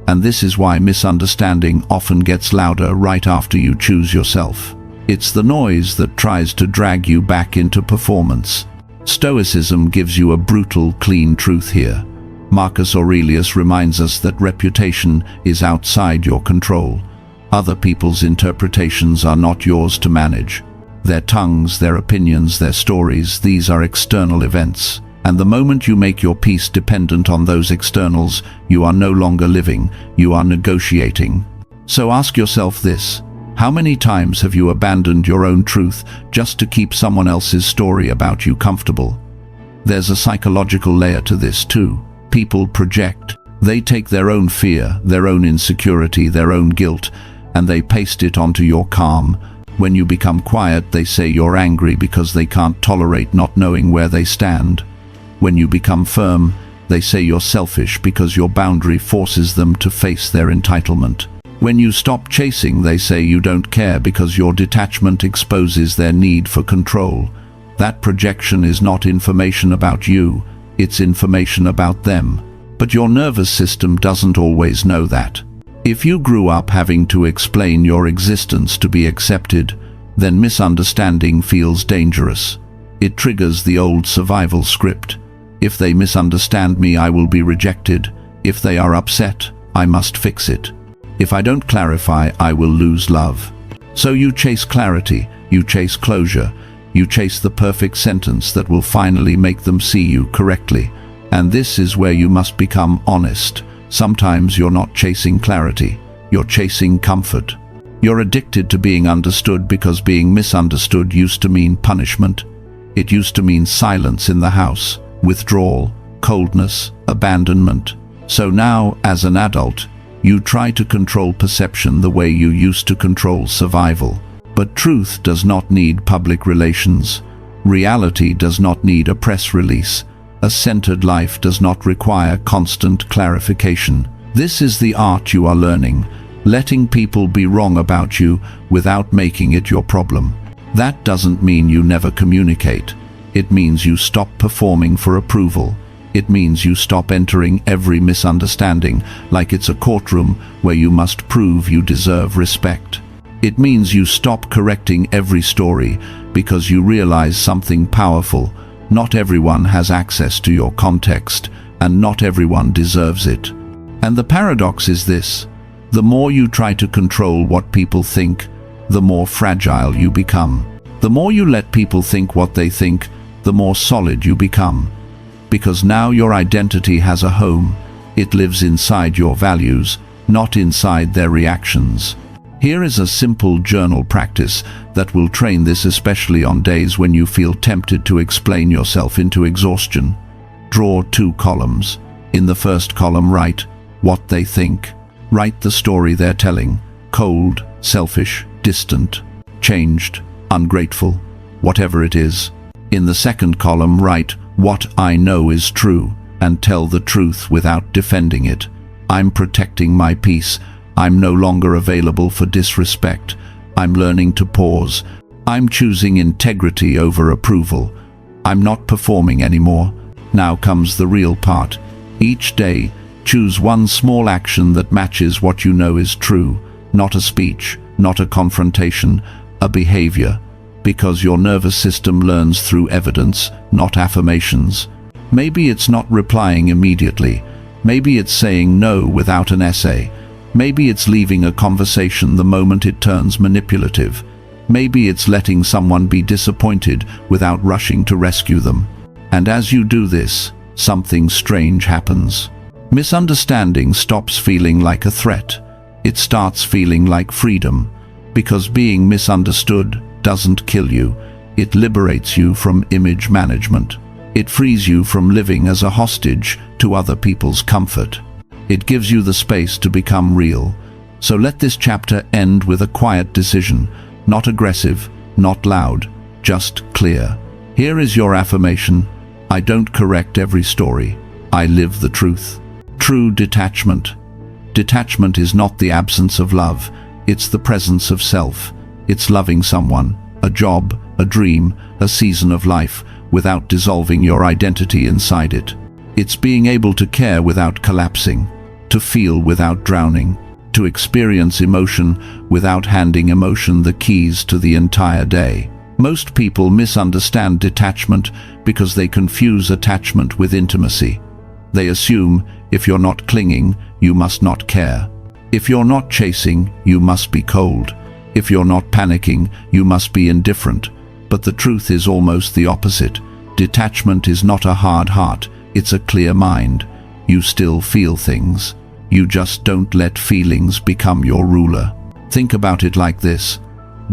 And this is why misunderstanding often gets louder right after you choose yourself. It's the noise that tries to drag you back into performance. Stoicism gives you a brutal, clean truth here. Marcus Aurelius reminds us that reputation is outside your control. Other people's interpretations are not yours to manage. Their tongues, their opinions, their stories, these are external events. And the moment you make your peace dependent on those externals, you are no longer living, you are negotiating. So ask yourself this: how many times have you abandoned your own truth just to keep someone else's story about you comfortable? There's a psychological layer to this too. People project. They take their own fear, their own insecurity, their own guilt, and they paste it onto your calm. When you become quiet, they say you're angry because they can't tolerate not knowing where they stand. When you become firm, they say you're selfish because your boundary forces them to face their entitlement. When you stop chasing, they say you don't care because your detachment exposes their need for control. That projection is not information about you, it's information about them. But your nervous system doesn't always know that. If you grew up having to explain your existence to be accepted, then misunderstanding feels dangerous. It triggers the old survival script. If they misunderstand me, I will be rejected. If they are upset, I must fix it. If I don't clarify, I will lose love. So you chase clarity, you chase closure, you chase the perfect sentence that will finally make them see you correctly. And this is where you must become honest. Sometimes you're not chasing clarity, you're chasing comfort. You're addicted to being understood because being misunderstood used to mean punishment. It used to mean silence in the house, withdrawal, coldness, abandonment. So now, as an adult, you try to control perception the way you used to control survival. But truth does not need public relations. Reality does not need a press release. A centered life does not require constant clarification. This is the art you are learning, letting people be wrong about you without making it your problem. That doesn't mean you never communicate. It means you stop performing for approval. It means you stop entering every misunderstanding like it's a courtroom where you must prove you deserve respect. It means you stop correcting every story because you realize something powerful. Not everyone has access to your context, and not everyone deserves it. And the paradox is this: the more you try to control what people think, the more fragile you become. The more you let people think what they think, the more solid you become. Because now your identity has a home. It lives inside your values, not inside their reactions. Here is a simple journal practice that will train this, especially on days when you feel tempted to explain yourself into exhaustion. Draw 2 columns. In the first column, write what they think. Write the story they're telling: cold, selfish, distant, changed, ungrateful, whatever it is. In the second column, write what I know is true, and tell the truth without defending it. I'm protecting my peace. I'm no longer available for disrespect. I'm learning to pause. I'm choosing integrity over approval. I'm not performing anymore. Now comes the real part. Each day, choose one small action that matches what you know is true. Not a speech, not a confrontation, a behavior. Because your nervous system learns through evidence, not affirmations. Maybe it's not replying immediately. Maybe it's saying no without an essay. Maybe it's leaving a conversation the moment it turns manipulative. Maybe it's letting someone be disappointed without rushing to rescue them. And as you do this, something strange happens. Misunderstanding stops feeling like a threat. It starts feeling like freedom. Because being misunderstood doesn't kill you. It liberates you from image management. It frees you from living as a hostage to other people's comfort. It gives you the space to become real. So let this chapter end with a quiet decision, not aggressive, not loud, just clear. Here is your affirmation: I don't correct every story. I live the truth. True detachment. Detachment is not the absence of love. It's the presence of self. It's loving someone, a job, a dream, a season of life, without dissolving your identity inside it. It's being able to care without collapsing, to feel without drowning, to experience emotion without handing emotion the keys to the entire day. Most people misunderstand detachment because they confuse attachment with intimacy. They assume if you're not clinging, you must not care. If you're not chasing, you must be cold. If you're not panicking, you must be indifferent. But the truth is almost the opposite. Detachment is not a hard heart, it's a clear mind. You still feel things. You just don't let feelings become your ruler. Think about it like this.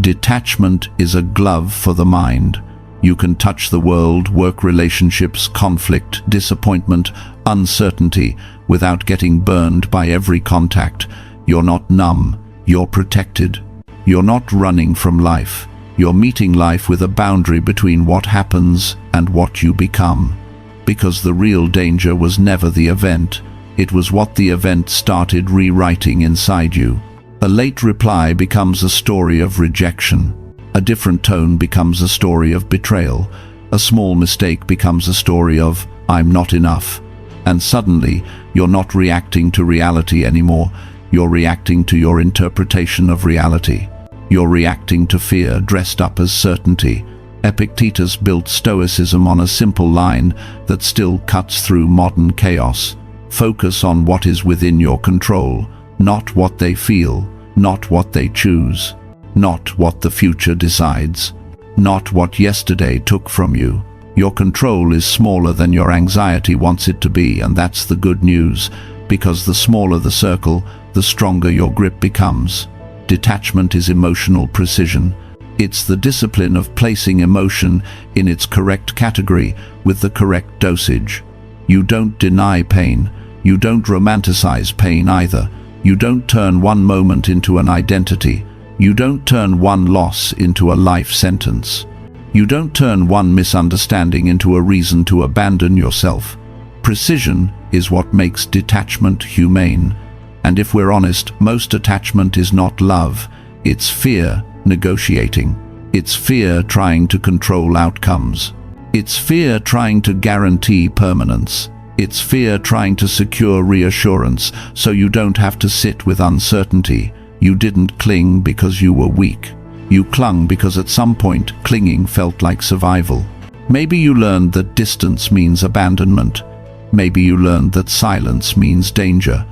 Detachment is a glove for the mind. You can touch the world, work relationships, conflict, disappointment, uncertainty, without getting burned by every contact. You're not numb, you're protected. You're not running from life. You're meeting life with a boundary between what happens and what you become. Because the real danger was never the event. It was what the event started rewriting inside you. A late reply becomes a story of rejection. A different tone becomes a story of betrayal. A small mistake becomes a story of, I'm not enough. And suddenly, you're not reacting to reality anymore. You're reacting to your interpretation of reality. You're reacting to fear dressed up as certainty. Epictetus built Stoicism on a simple line that still cuts through modern chaos. Focus on what is within your control, not what they feel, not what they choose, not what the future decides, not what yesterday took from you. Your control is smaller than your anxiety wants it to be, and that's the good news, because the smaller the circle, the stronger your grip becomes. Detachment is emotional precision. It's the discipline of placing emotion in its correct category with the correct dosage. You don't deny pain. You don't romanticize pain either. You don't turn one moment into an identity. You don't turn one loss into a life sentence. You don't turn one misunderstanding into a reason to abandon yourself. Precision is what makes detachment humane. And if we're honest, most attachment is not love. It's fear negotiating. It's fear trying to control outcomes. It's fear trying to guarantee permanence. It's fear trying to secure reassurance so you don't have to sit with uncertainty. You didn't cling because you were weak. You clung because at some point clinging felt like survival. Maybe you learned that distance means abandonment. Maybe you learned that silence means danger.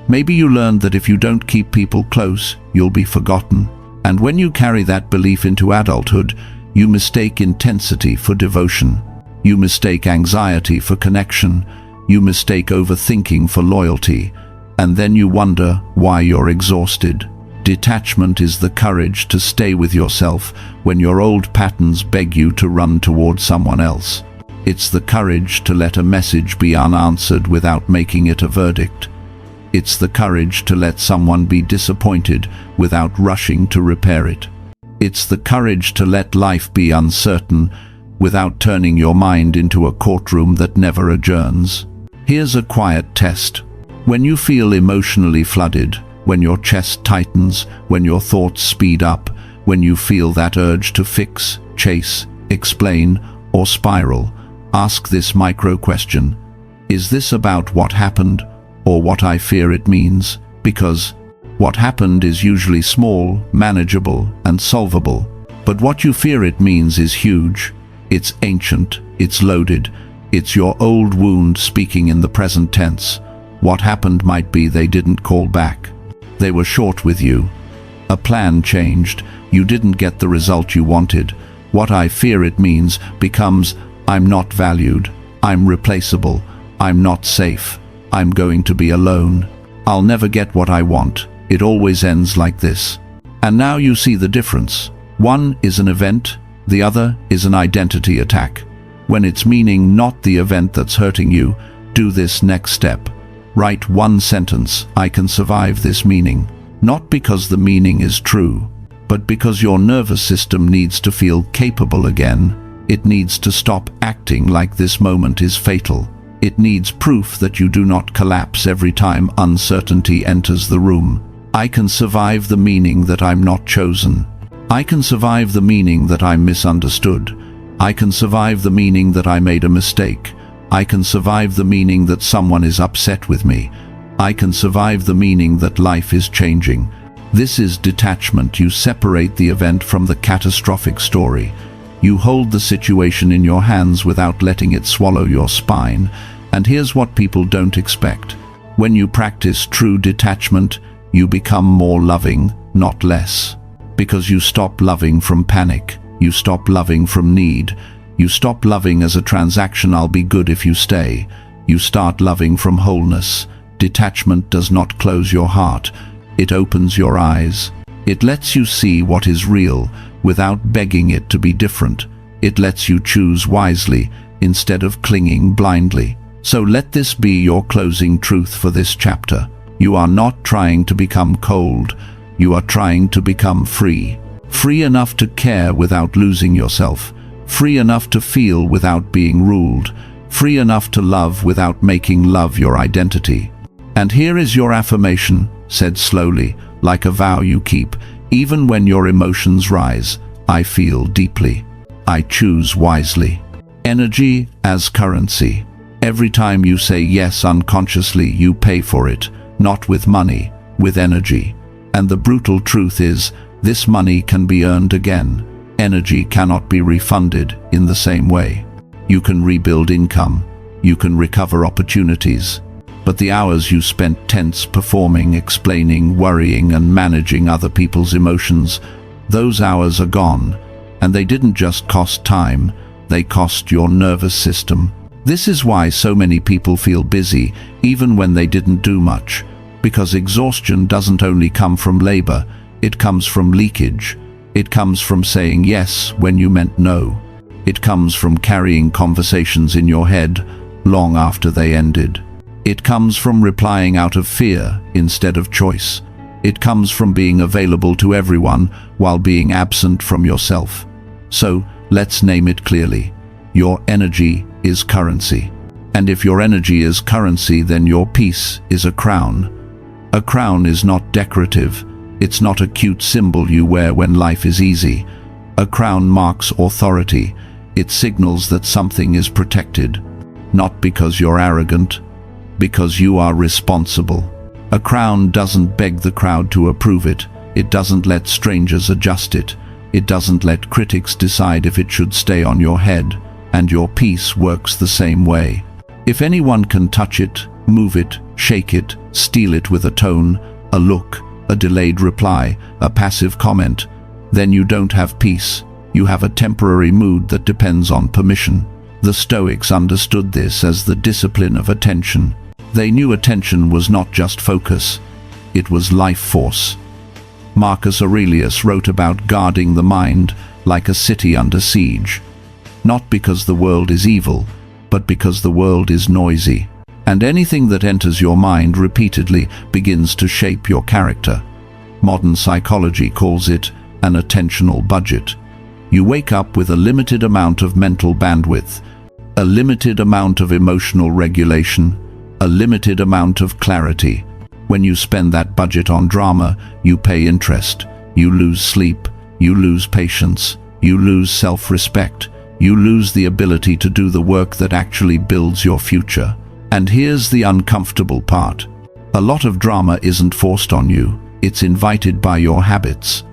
Maybe you learned that if you don't keep people close, you'll be forgotten. And when you carry that belief into adulthood, you mistake intensity for devotion. You mistake anxiety for connection. You mistake overthinking for loyalty. And then you wonder why you're exhausted. Detachment is the courage to stay with yourself when your old patterns beg you to run toward someone else. It's the courage to let a message be unanswered without making it a verdict. It's the courage to let someone be disappointed without rushing to repair it. It's the courage to let life be uncertain without turning your mind into a courtroom that never adjourns. Here's a quiet test. When you feel emotionally flooded, when your chest tightens, when your thoughts speed up, when you feel that urge to fix, chase, explain, or spiral, ask this micro question. Is this about what happened or what I fear it means? Because what happened is usually small, manageable, and solvable. But what you fear it means is huge. It's ancient, it's loaded, it's your old wound speaking in the present tense. What happened might be they didn't call back. They were short with you. A plan changed. You didn't get the result you wanted. What I fear it means becomes, I'm not valued. I'm replaceable. I'm not safe. I'm going to be alone. I'll never get what I want. It always ends like this. And now you see the difference. One is an event, the other is an identity attack. When it's meaning not the event that's hurting you, do this next step. Write one sentence, I can survive this meaning. Not because the meaning is true, but because your nervous system needs to feel capable again. It needs to stop acting like this moment is fatal. It needs proof that you do not collapse every time uncertainty enters the room. I can survive the meaning that I'm not chosen. I can survive the meaning that I'm misunderstood. I can survive the meaning that I made a mistake. I can survive the meaning that someone is upset with me. I can survive the meaning that life is changing. This is detachment. You separate the event from the catastrophic story. You hold the situation in your hands without letting it swallow your spine. And here's what people don't expect. When you practice true detachment, you become more loving, not less. Because you stop loving from panic. You stop loving from need. You stop loving as a transaction, I'll be good if you stay. You start loving from wholeness. Detachment does not close your heart. It opens your eyes. It lets you see what is real without begging it to be different. It lets you choose wisely instead of clinging blindly. So let this be your closing truth for this chapter. You are not trying to become cold. You are trying to become free. Free enough to care without losing yourself. Free enough to feel without being ruled. Free enough to love without making love your identity. And here is your affirmation, said slowly, like a vow you keep, even when your emotions rise. I feel deeply. I choose wisely. Energy as currency. Every time you say yes unconsciously, you pay for it, not with money, with energy. And the brutal truth is, this money can be earned again. Energy cannot be refunded in the same way. You can rebuild income. You can recover opportunities. But the hours you spent tense, performing, explaining, worrying, and managing other people's emotions, those hours are gone. And they didn't just cost time, they cost your nervous system. This is why so many people feel busy, even when they didn't do much. Because exhaustion doesn't only come from labor, it comes from leakage. It comes from saying yes when you meant no. It comes from carrying conversations in your head long after they ended. It comes from replying out of fear instead of choice. It comes from being available to everyone while being absent from yourself. So, let's name it clearly. Your energy is currency. And if your energy is currency, then your peace is a crown. A crown is not decorative. It's not a cute symbol you wear when life is easy. A crown marks authority. It signals that something is protected, not because you're arrogant, because you are responsible. A crown doesn't beg the crowd to approve it. It doesn't let strangers adjust it. It doesn't let critics decide if it should stay on your head, and your peace works the same way. If anyone can touch it, move it, shake it, steal it with a tone, a look, a delayed reply, a passive comment, then you don't have peace. You have a temporary mood that depends on permission. The Stoics understood this as the discipline of attention. They knew attention was not just focus, it was life force. Marcus Aurelius wrote about guarding the mind like a city under siege. Not because the world is evil, but because the world is noisy. And anything that enters your mind repeatedly begins to shape your character. Modern psychology calls it an attentional budget. You wake up with a limited amount of mental bandwidth, a limited amount of emotional regulation, a limited amount of clarity. When you spend that budget on drama, you pay interest, you lose sleep, you lose patience, you lose self-respect, you lose the ability to do the work that actually builds your future. And here's the uncomfortable part. A lot of drama isn't forced on you, it's invited by your habits.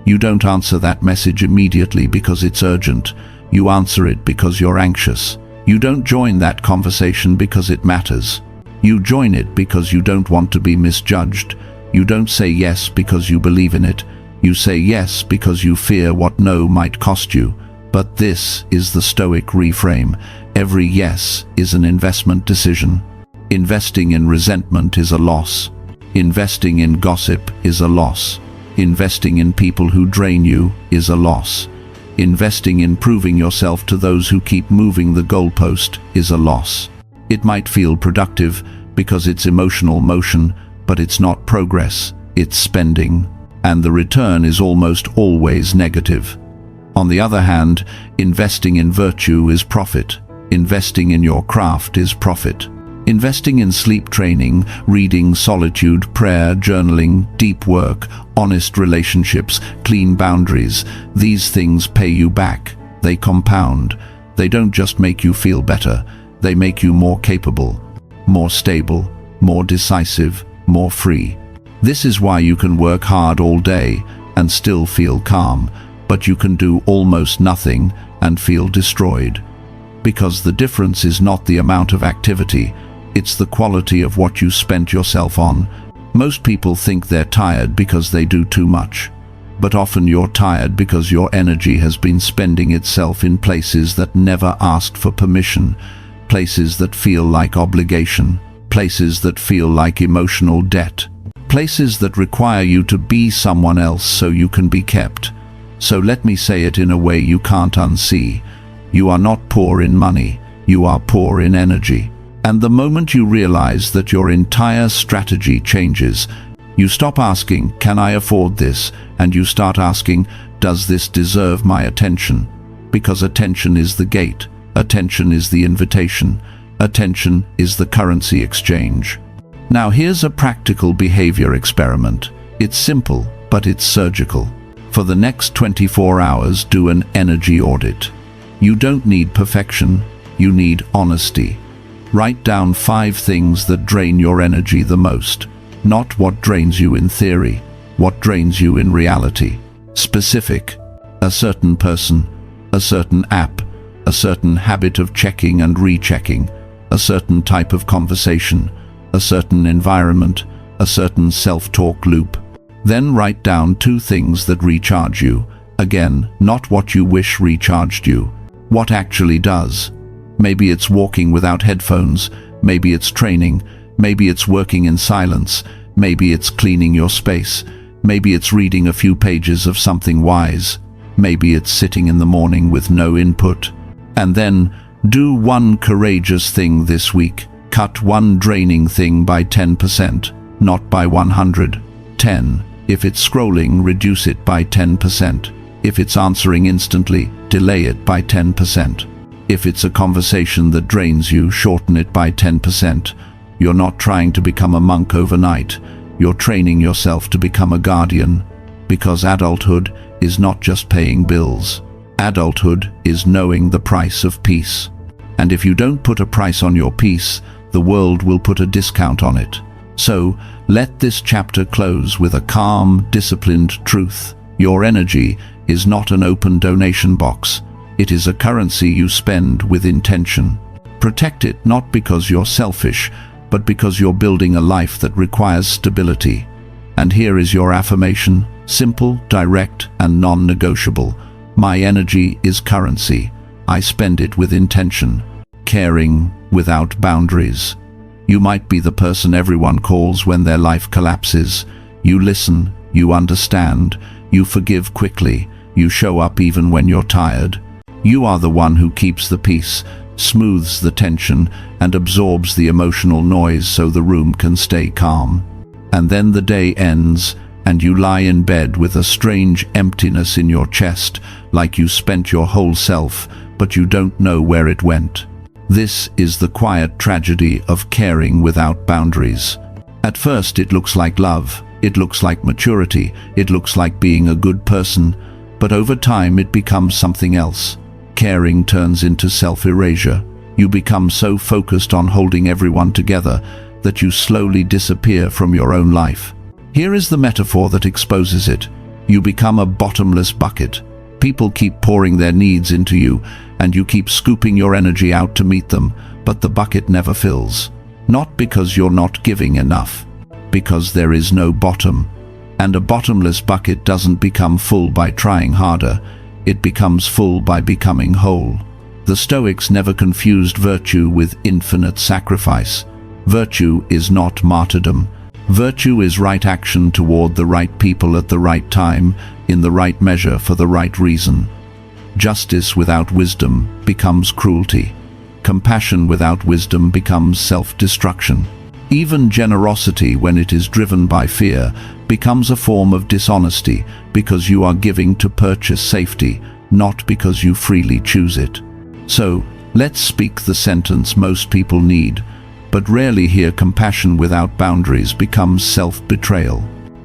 You don't answer that message immediately because it's urgent. You answer it because you're anxious. You don't join that conversation because it matters. You join it because you don't want to be misjudged. You don't say yes because you believe in it. You say yes because you fear what no might cost you. But this is the Stoic reframe. Every yes is an investment decision. Investing in resentment is a loss. Investing in gossip is a loss. Investing in people who drain you is a loss. Investing in proving yourself to those who keep moving the goalpost is a loss. It might feel productive because it's emotional motion, but it's not progress, it's spending. And the return is almost always negative. On the other hand, investing in virtue is profit. Investing in your craft is profit. Investing in sleep training, reading, solitude, prayer, journaling, deep work, honest relationships, clean boundaries, these things pay you back. They compound. They don't just make you feel better, they make you more capable, more stable, more decisive, more free. This is why you can work hard all day and still feel calm, but you can do almost nothing and feel destroyed. Because the difference is not the amount of activity, it's the quality of what you spent yourself on. Most people think they're tired because they do too much. But often you're tired because your energy has been spending itself in places that never asked for permission, places that feel like obligation, places that feel like emotional debt, places that require you to be someone else so you can be kept. So let me say it in a way you can't unsee. You are not poor in money, you are poor in energy. And the moment you realize that your entire strategy changes, you stop asking, can I afford this? And you start asking, does this deserve my attention? Because attention is the gate, attention is the invitation, attention is the currency exchange. Now here's a practical behavior experiment. It's simple, but it's surgical. For the next 24 hours, do an energy audit. You don't need perfection, you need honesty. Write down 5 things that drain your energy the most. Not what drains you in theory, what drains you in reality. Specific: a certain person, a certain app, a certain habit of checking and rechecking, a certain type of conversation, a certain environment, a certain self-talk loop. Then write down 2 things that recharge you. Again, not what you wish recharged you. What actually does. Maybe it's walking without headphones, maybe it's training, maybe it's working in silence, maybe it's cleaning your space, maybe it's reading a few pages of something wise, maybe it's sitting in the morning with no input. And then, do one courageous thing this week. Cut one draining thing by 10%, not by 100. 10. If it's scrolling, reduce it by 10%. If it's answering instantly, delay it by 10%. If it's a conversation that drains you, shorten it by 10%. You're not trying to become a monk overnight. You're training yourself to become a guardian. Because adulthood is not just paying bills. Adulthood is knowing the price of peace. And if you don't put a price on your peace, the world will put a discount on it. So, let this chapter close with a calm, disciplined truth. Your energy is not an open donation box. It is a currency you spend with intention. Protect it not because you're selfish, but because you're building a life that requires stability. And here is your affirmation, simple, direct, and non-negotiable. My energy is currency. I spend it with intention, caring without boundaries. You might be the person everyone calls when their life collapses. You listen, you understand, you forgive quickly, you show up even when you're tired. You are the one who keeps the peace, smooths the tension, and absorbs the emotional noise so the room can stay calm. And then the day ends, and you lie in bed with a strange emptiness in your chest, like you spent your whole self, but you don't know where it went. This is the quiet tragedy of caring without boundaries. At first it looks like love, it looks like maturity, it looks like being a good person, but over time it becomes something else. Caring turns into self-erasure. You become so focused on holding everyone together that you slowly disappear from your own life. Here is the metaphor that exposes it. You become a bottomless bucket. People keep pouring their needs into you, and you keep scooping your energy out to meet them, but the bucket never fills. Not because you're not giving enough, because there is no bottom. And a bottomless bucket doesn't become full by trying harder. It becomes full by becoming whole. The Stoics never confused virtue with infinite sacrifice. Virtue is not martyrdom. Virtue is right action toward the right people at the right time, in the right measure for the right reason. Justice without wisdom becomes cruelty. Compassion without wisdom becomes self-destruction. Even generosity, when it is driven by fear, becomes a form of dishonesty because you are giving to purchase safety, not because you freely choose it. So, let's speak the sentence most people need, but rarely hear. Compassion without boundaries becomes self-betrayal.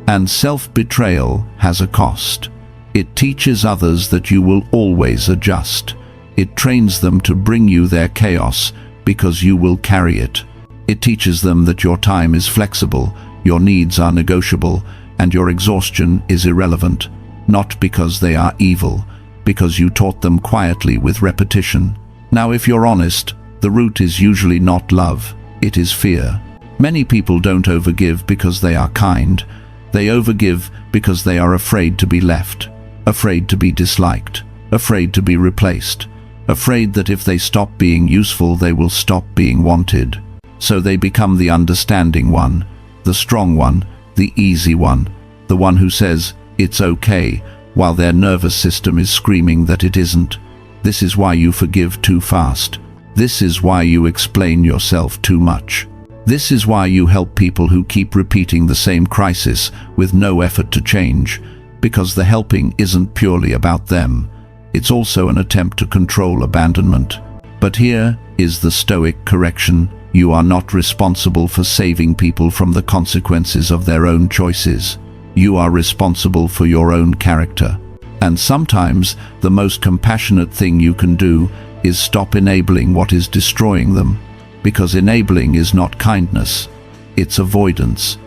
And self-betrayal has a cost. It teaches others that you will always adjust. It trains them to bring you their chaos because you will carry it. It teaches them that your time is flexible, your needs are negotiable, and your exhaustion is irrelevant, not because they are evil, because you taught them quietly with repetition. Now, if you're honest, the root is usually not love, it is fear. Many people don't overgive because they are kind. They overgive because they are afraid to be left, afraid to be disliked, afraid to be replaced, afraid that if they stop being useful, they will stop being wanted. So they become the understanding one, the strong one, the easy one, the one who says, "It's okay," while their nervous system is screaming that it isn't. This is why you forgive too fast. This is why you explain yourself too much. This is why you help people who keep repeating the same crisis with no effort to change, because the helping isn't purely about them. It's also an attempt to control abandonment. But here is the Stoic correction. You are not responsible for saving people from the consequences of their own choices. You are responsible for your own character. And sometimes the most compassionate thing you can do is stop enabling what is destroying them. Because enabling is not kindness, it's avoidance.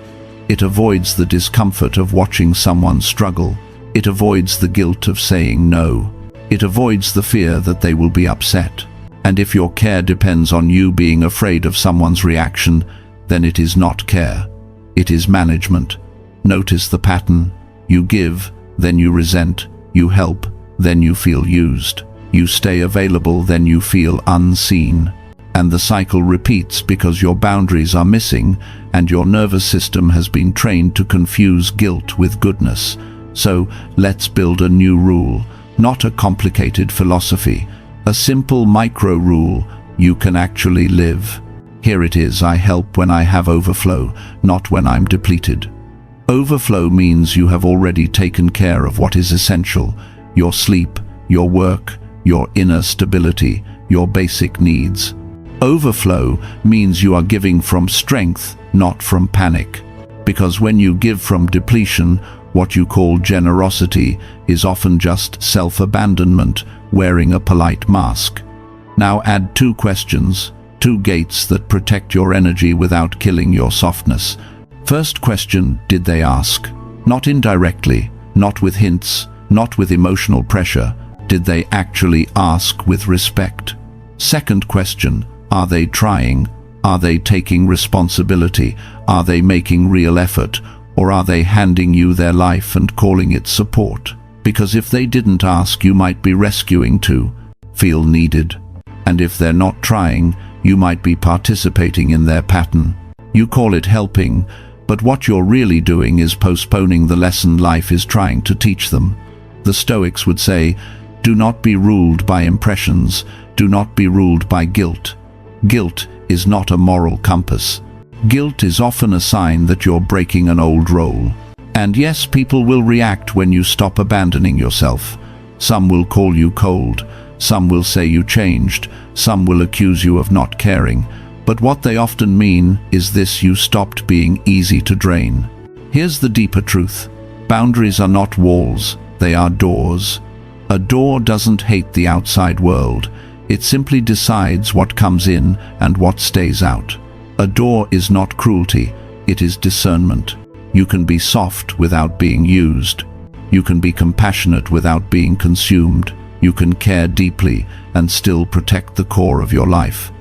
It avoids the discomfort of watching someone struggle. It avoids the guilt of saying no. It avoids the fear that they will be upset. And if your care depends on you being afraid of someone's reaction, then it is not care. It is management. Notice the pattern. You give, then you resent. You help, then you feel used. You stay available, then you feel unseen. And the cycle repeats because your boundaries are missing and your nervous system has been trained to confuse guilt with goodness. So let's build a new rule, not a complicated philosophy, a simple micro rule you can actually live. Here it is: I help when I have overflow, not when I'm depleted. Overflow means you have already taken care of what is essential: your sleep, your work, your inner stability, your basic needs. Overflow means you are giving from strength, not from panic. Because when you give from depletion, What you call generosity is often just self-abandonment wearing a polite mask. Now add 2 questions, 2 gates that protect your energy without killing your softness. First question, did they ask? Not indirectly, not with hints, not with emotional pressure. Did they actually ask with respect? Second question, are they trying? Are they taking responsibility? Are they making real effort? Or are they handing you their life and calling it support? Because if they didn't ask, you might be rescuing to feel needed. And if they're not trying, you might be participating in their pattern. You call it helping, but what you're really doing is postponing the lesson life is trying to teach them. The Stoics would say, do not be ruled by impressions, do not be ruled by guilt. Guilt is not a moral compass. Guilt is often a sign that you're breaking an old role. And yes, people will react when you stop abandoning yourself. Some will call you cold, some will say you changed, some will accuse you of not caring. But what they often mean is this: you stopped being easy to drain. Here's the deeper truth. Boundaries are not walls, they are doors. A door doesn't hate the outside world. It simply decides what comes in and what stays out. A door is not cruelty, it is discernment. You can be soft without being used. You can be compassionate without being consumed. You can care deeply and still protect the core of your life.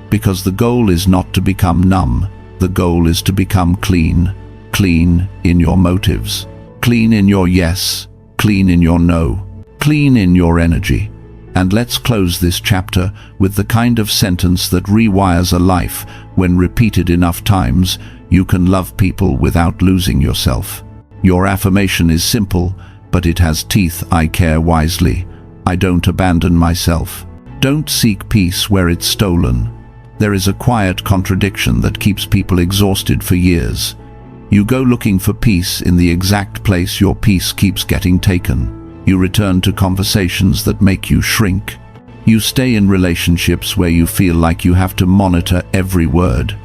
Because the goal is not to become numb, the goal is to become clean. Clean in your motives, clean in your yes, clean in your no, clean in your energy. And let's close this chapter with the kind of sentence that rewires a life. When repeated enough times, you can love people without losing yourself. Your affirmation is simple, but it has teeth. I care wisely. I don't abandon myself. Don't seek peace where it's stolen. There is a quiet contradiction that keeps people exhausted for years. You go looking for peace in the exact place your peace keeps getting taken. You return to conversations that make you shrink. You stay in relationships where you feel like you have to monitor every word.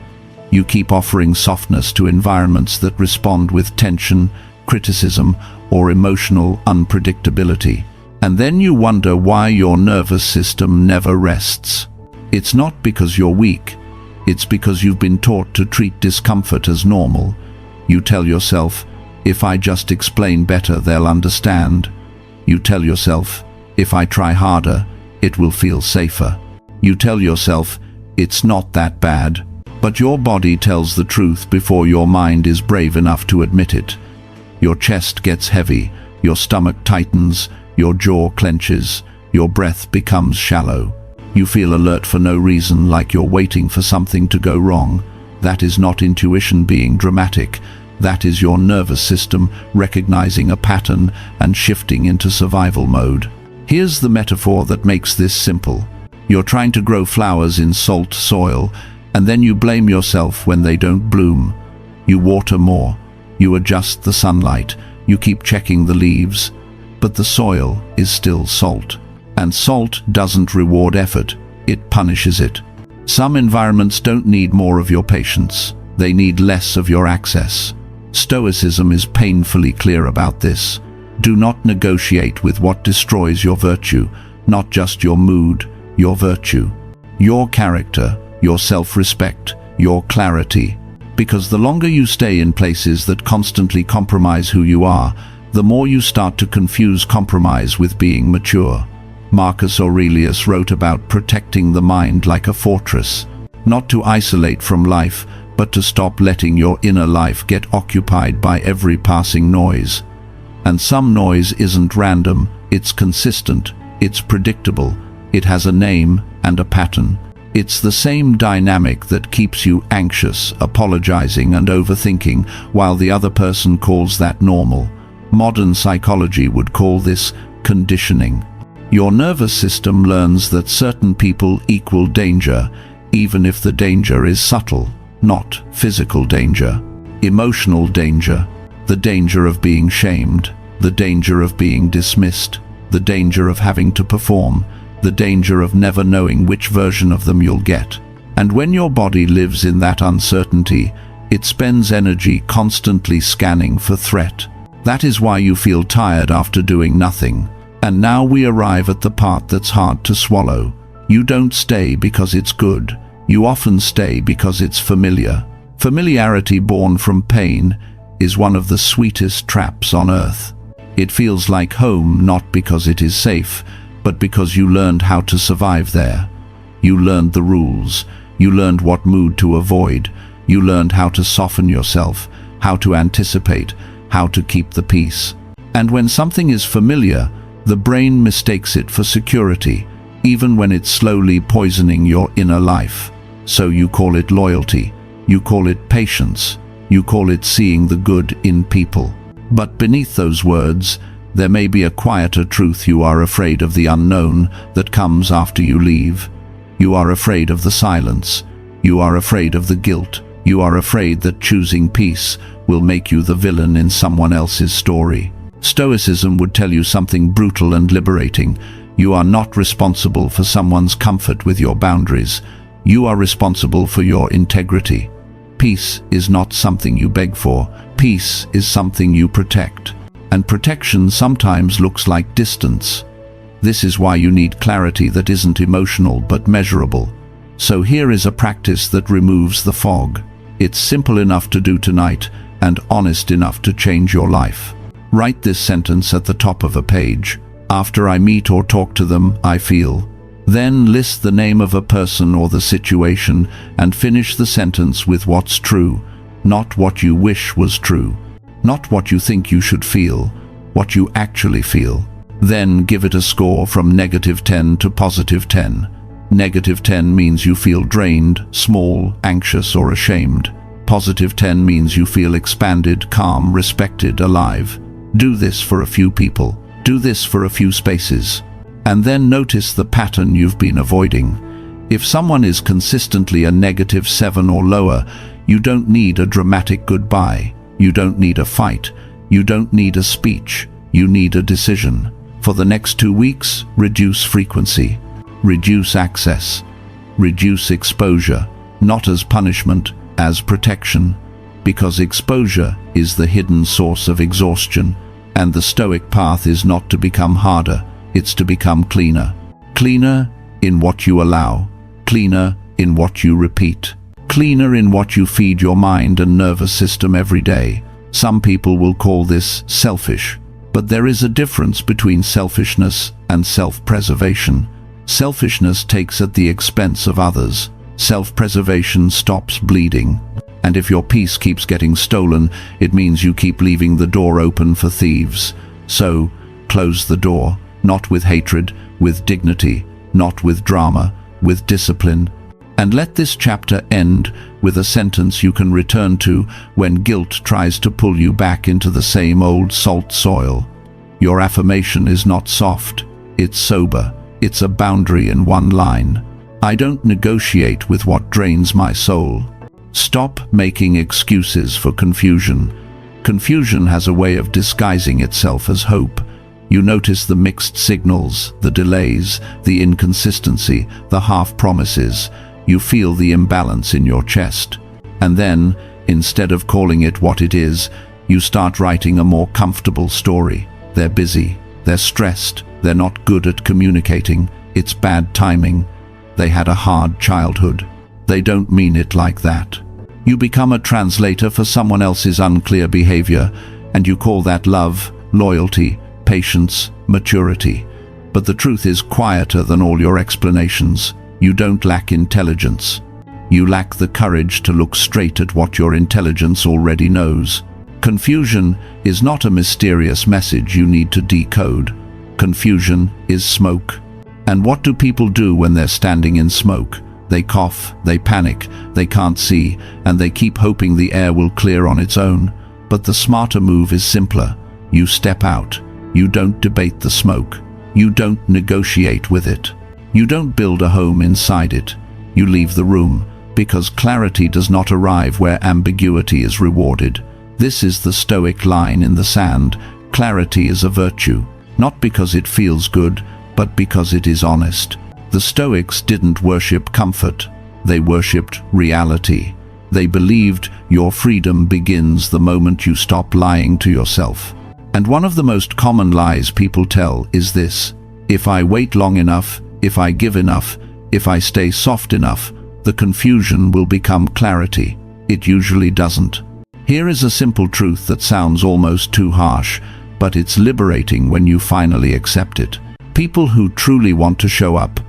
You keep offering softness to environments that respond with tension, criticism, or emotional unpredictability. And then you wonder why your nervous system never rests. It's not because you're weak. It's because you've been taught to treat discomfort as normal. You tell yourself, if I just explain better, they'll understand. You tell yourself, if I try harder, it will feel safer. You tell yourself, it's not that bad. But your body tells the truth before your mind is brave enough to admit it. Your chest gets heavy, your stomach tightens, your jaw clenches, your breath becomes shallow. You feel alert for no reason, like you're waiting for something to go wrong. That is not intuition being dramatic. That is your nervous system recognizing a pattern and shifting into survival mode. Here's the metaphor that makes this simple. You're trying to grow flowers in salt soil, and then you blame yourself when they don't bloom. You water more. You adjust the sunlight. You keep checking the leaves. But the soil is still salt. And salt doesn't reward effort. It punishes it. Some environments don't need more of your patience. They need less of your access. Stoicism is painfully clear about this. Do not negotiate with what destroys your virtue, not just your mood, your virtue, your character, your self-respect, your clarity. Because the longer you stay in places that constantly compromise who you are, the more you start to confuse compromise with being mature. Marcus Aurelius wrote about protecting the mind like a fortress, not to isolate from life, but to stop letting your inner life get occupied by every passing noise. And some noise isn't random, it's consistent, it's predictable, it has a name and a pattern. It's the same dynamic that keeps you anxious, apologizing and overthinking, while the other person calls that normal. Modern psychology would call this conditioning. Your nervous system learns that certain people equal danger, even if the danger is subtle. Not physical danger, emotional danger, the danger of being shamed, the danger of being dismissed, the danger of having to perform, the danger of never knowing which version of them you'll get. And when your body lives in that uncertainty, it spends energy constantly scanning for threat. That is why you feel tired after doing nothing. And now we arrive at the part that's hard to swallow. You don't stay because it's good. You often stay because it's familiar. Familiarity born from pain is one of the sweetest traps on earth. It feels like home not because it is safe, but because you learned how to survive there. You learned the rules. You learned what mood to avoid. You learned how to soften yourself, how to anticipate, how to keep the peace. And when something is familiar, the brain mistakes it for security, even when it's slowly poisoning your inner life. So you call it loyalty, you call it patience, you call it seeing the good in people. But beneath those words, there may be a quieter truth. You are afraid of the unknown that comes after you leave. You are afraid of the silence. You are afraid of the guilt. You are afraid that choosing peace will make you the villain in someone else's story. Stoicism would tell you something brutal and liberating. You are not responsible for someone's comfort with your boundaries. You are responsible for your integrity. Peace is not something you beg for. Peace is something you protect. And protection sometimes looks like distance. This is why you need clarity that isn't emotional but measurable. So here is a practice that removes the fog. It's simple enough to do tonight and honest enough to change your life. Write this sentence at the top of a page. After I meet or talk to them, I feel. Then list the name of a person or the situation and finish the sentence with what's true, not what you wish was true, not what you think you should feel, what you actually feel. Then give it a score from -10 to +10. -10 means you feel drained, small, anxious, or ashamed. +10 means you feel expanded, calm, respected, alive. Do this for a few people. Do this for a few spaces. And then notice the pattern you've been avoiding. If someone is consistently a -7 or lower, you don't need a dramatic goodbye. You don't need a fight. You don't need a speech. You need a decision. For the next 2 weeks, reduce frequency. Reduce access. Reduce exposure. Not as punishment, as protection. Because exposure is the hidden source of exhaustion. And the Stoic path is not to become harder, it's to become cleaner. Cleaner in what you allow, cleaner in what you repeat, cleaner in what you feed your mind and nervous system every day. Some people will call this selfish, but there is a difference between selfishness and self-preservation. Selfishness takes at the expense of others. Self-preservation stops bleeding. And if your peace keeps getting stolen, it means you keep leaving the door open for thieves. So, close the door, not with hatred, with dignity, not with drama, with discipline. And let this chapter end with a sentence you can return to when guilt tries to pull you back into the same old salt soil. Your affirmation is not soft, it's sober, it's a boundary in one line. I don't negotiate with what drains my soul. Stop making excuses for confusion. Confusion has a way of disguising itself as hope. You notice the mixed signals, the delays, the inconsistency, the half-promises. You feel the imbalance in your chest. And then, instead of calling it what it is, you start writing a more comfortable story. They're busy, they're stressed, they're not good at communicating, it's bad timing. They had a hard childhood. They don't mean it like that. You become a translator for someone else's unclear behavior, and you call that love, loyalty, patience, maturity. But the truth is quieter than all your explanations. You don't lack intelligence. You lack the courage to look straight at what your intelligence already knows. Confusion is not a mysterious message you need to decode. Confusion is smoke. And what do people do when they're standing in smoke? They cough, they panic, they can't see, and they keep hoping the air will clear on its own. But the smarter move is simpler. You step out. You don't debate the smoke. You don't negotiate with it. You don't build a home inside it. You leave the room, because clarity does not arrive where ambiguity is rewarded. This is the Stoic line in the sand. Clarity is a virtue, not because it feels good, but because it is honest. The Stoics didn't worship comfort, they worshipped reality. They believed your freedom begins the moment you stop lying to yourself. And one of the most common lies people tell is this: if I wait long enough, if I give enough, if I stay soft enough, the confusion will become clarity. It usually doesn't. Here is a simple truth that sounds almost too harsh, but it's liberating when you finally accept it. People who truly want to show up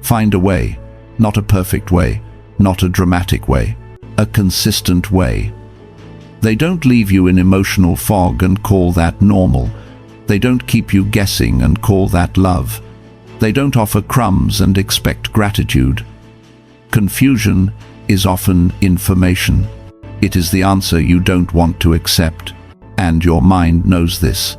find a way, not a perfect way, not a dramatic way, a consistent way. They don't leave you in emotional fog and call that normal. They don't keep you guessing and call that love. They don't offer crumbs and expect gratitude. Confusion is often information. It is the answer you don't want to accept, and your mind knows this.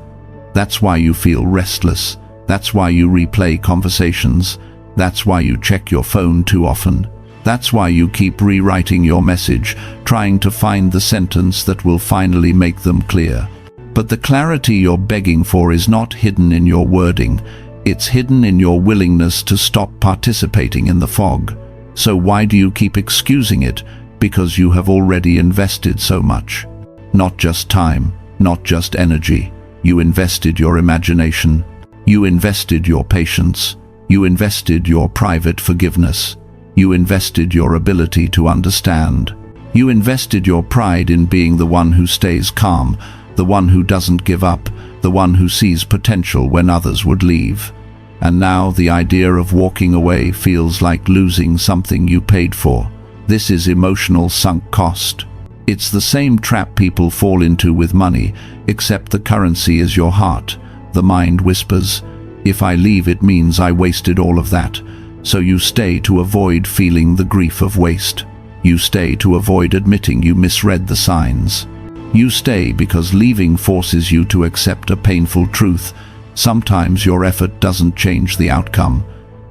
That's why you feel restless. That's why you replay conversations. That's why you check your phone too often. That's why you keep rewriting your message, trying to find the sentence that will finally make them clear. But the clarity you're begging for is not hidden in your wording. It's hidden in your willingness to stop participating in the fog. So why do you keep excusing it? Because you have already invested so much. Not just time, not just energy. You invested your imagination. You invested your patience. You invested your private forgiveness. You invested your ability to understand. You invested your pride in being the one who stays calm, the one who doesn't give up, the one who sees potential when others would leave. And now the idea of walking away feels like losing something you paid for. This is emotional sunk cost. It's the same trap people fall into with money, except the currency is your heart. The mind whispers, if I leave it means I wasted all of that. So you stay to avoid feeling the grief of waste. You stay to avoid admitting you misread the signs. You stay because leaving forces you to accept a painful truth. Sometimes your effort doesn't change the outcome.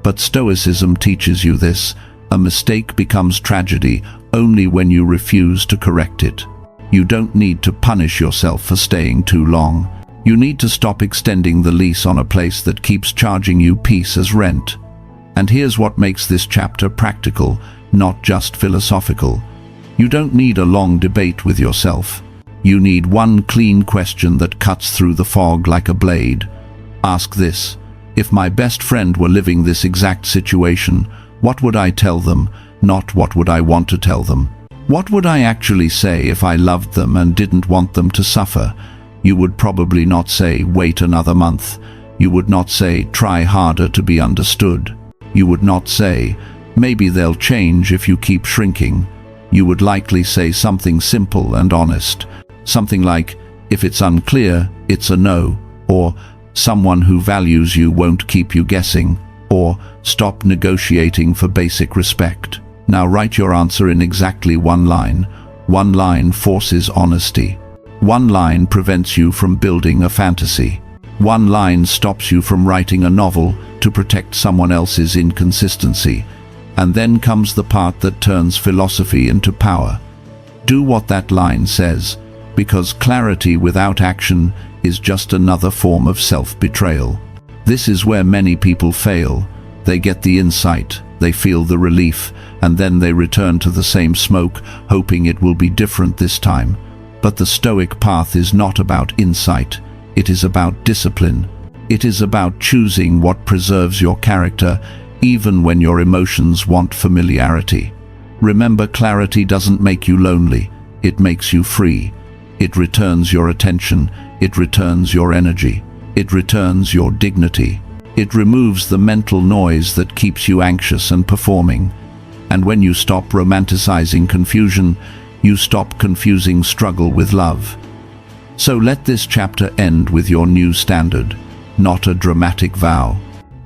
But Stoicism teaches you this. A mistake becomes tragedy only when you refuse to correct it. You don't need to punish yourself for staying too long. You need to stop extending the lease on a place that keeps charging you peace as rent. And here's what makes this chapter practical, not just philosophical. You don't need a long debate with yourself. You need one clean question that cuts through the fog like a blade. Ask this: if my best friend were living this exact situation, what would I tell them, not what would I want to tell them? What would I actually say if I loved them and didn't want them to suffer? You would probably not say, wait another month. You would not say, try harder to be understood. You would not say, maybe they'll change if you keep shrinking. You would likely say something simple and honest. Something like, if it's unclear, it's a no. Or, someone who values you won't keep you guessing. Or, stop negotiating for basic respect. Now write your answer in exactly one line. One line forces honesty. One line prevents you from building a fantasy. One line stops you from writing a novel to protect someone else's inconsistency. And then comes the part that turns philosophy into power. Do what that line says, because clarity without action is just another form of self-betrayal. This is where many people fail. They get the insight, they feel the relief, and then they return to the same smoke, hoping it will be different this time. But the Stoic path is not about insight. It is about discipline. It is about choosing what preserves your character, even when your emotions want familiarity. Remember, clarity doesn't make you lonely. It makes you free. It returns your attention. It returns your energy. It returns your dignity. It removes the mental noise that keeps you anxious and performing. And when you stop romanticizing confusion, you stop confusing struggle with love. So let this chapter end with your new standard, not a dramatic vow.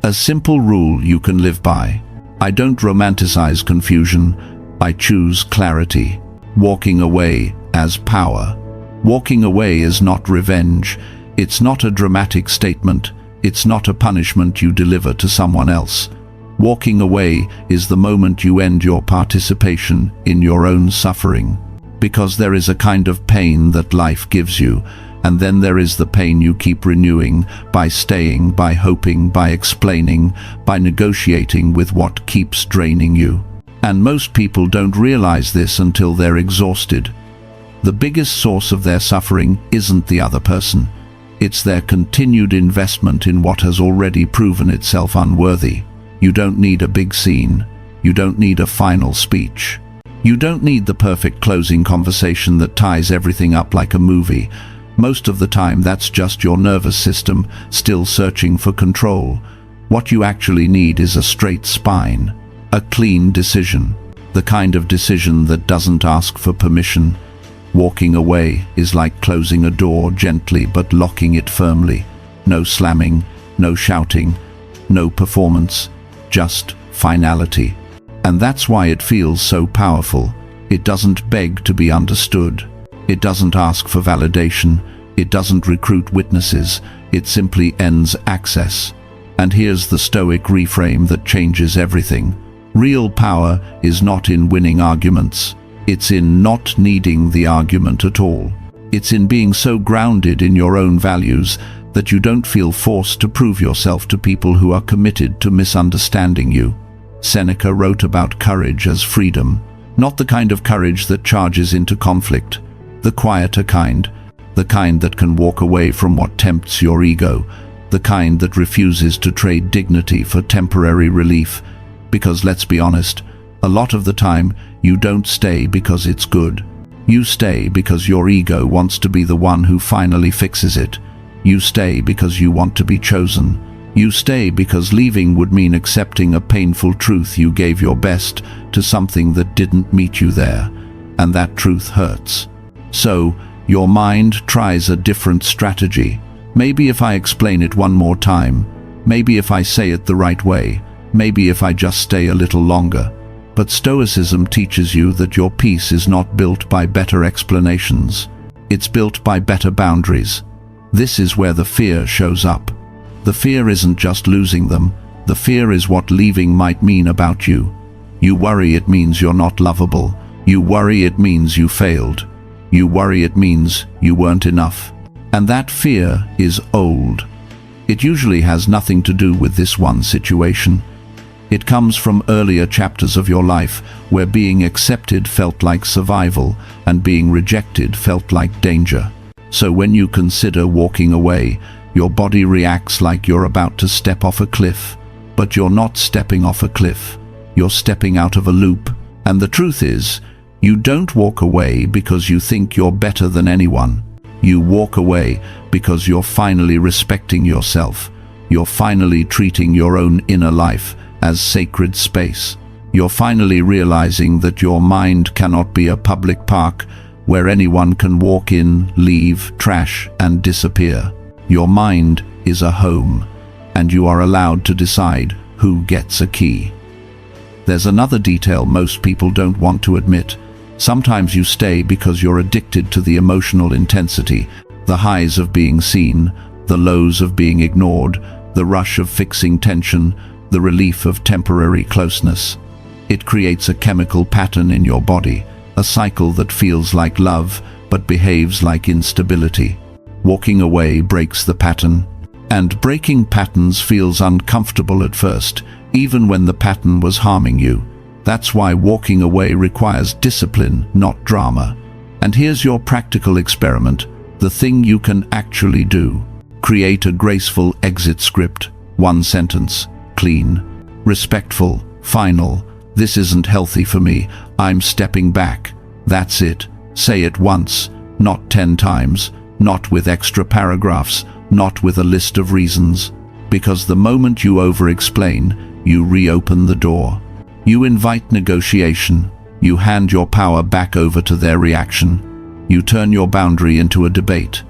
A simple rule you can live by. I don't romanticize confusion. I choose clarity. Walking away as power. Walking away is not revenge. It's not a dramatic statement. It's not a punishment you deliver to someone else. Walking away is the moment you end your participation in your own suffering. Because there is a kind of pain that life gives you, and then there is the pain you keep renewing by staying, by hoping, by explaining, by negotiating with what keeps draining you. And most people don't realize this until they're exhausted. The biggest source of their suffering isn't the other person. It's their continued investment in what has already proven itself unworthy. You don't need a big scene. You don't need a final speech. You don't need the perfect closing conversation that ties everything up like a movie. Most of the time, that's just your nervous system still searching for control. What you actually need is a straight spine, a clean decision, the kind of decision that doesn't ask for permission. Walking away is like closing a door gently but locking it firmly. No slamming, no shouting, no performance, just finality. And that's why it feels so powerful. It doesn't beg to be understood. It doesn't ask for validation. It doesn't recruit witnesses. It simply ends access. And here's the Stoic reframe that changes everything. Real power is not in winning arguments. It's in not needing the argument at all. It's in being so grounded in your own values that you don't feel forced to prove yourself to people who are committed to misunderstanding you. Seneca wrote about courage as freedom, not the kind of courage that charges into conflict, the quieter kind, the kind that can walk away from what tempts your ego, the kind that refuses to trade dignity for temporary relief. Because let's be honest, a lot of the time, you don't stay because it's good. You stay because your ego wants to be the one who finally fixes it. You stay because you want to be chosen. You stay because leaving would mean accepting a painful truth you gave your best to something that didn't meet you there, and that truth hurts. So, your mind tries a different strategy. Maybe if I explain it one more time, maybe if I say it the right way, maybe if I just stay a little longer. But Stoicism teaches you that your peace is not built by better explanations. It's built by better boundaries. This is where the fear shows up. The fear isn't just losing them. The fear is what leaving might mean about you. You worry it means you're not lovable. You worry it means you failed. You worry it means you weren't enough. And that fear is old. It usually has nothing to do with this one situation. It comes from earlier chapters of your life where being accepted felt like survival and being rejected felt like danger. So when you consider walking away, your body reacts like you're about to step off a cliff. But you're not stepping off a cliff. You're stepping out of a loop. And the truth is, you don't walk away because you think you're better than anyone. You walk away because you're finally respecting yourself. You're finally treating your own inner life as sacred space. You're finally realizing that your mind cannot be a public park where anyone can walk in, leave, trash, and disappear. Your mind is a home, and you are allowed to decide who gets a key. There's another detail most people don't want to admit. Sometimes you stay because you're addicted to the emotional intensity, the highs of being seen, the lows of being ignored, the rush of fixing tension, the relief of temporary closeness. It creates a chemical pattern in your body, a cycle that feels like love but behaves like instability. Walking away breaks the pattern, and breaking patterns feels uncomfortable at first, even when the pattern was harming you. That's why walking away requires discipline, not drama. And here's your practical experiment, the thing you can actually do. Create a graceful exit script, one sentence, clean, respectful, final. This isn't healthy for me. I'm stepping back. That's it. Say it once, not 10 times, not with extra paragraphs, not with a list of reasons. Because the moment you over-explain, you reopen the door. You invite negotiation. You hand your power back over to their reaction. You turn your boundary into a debate.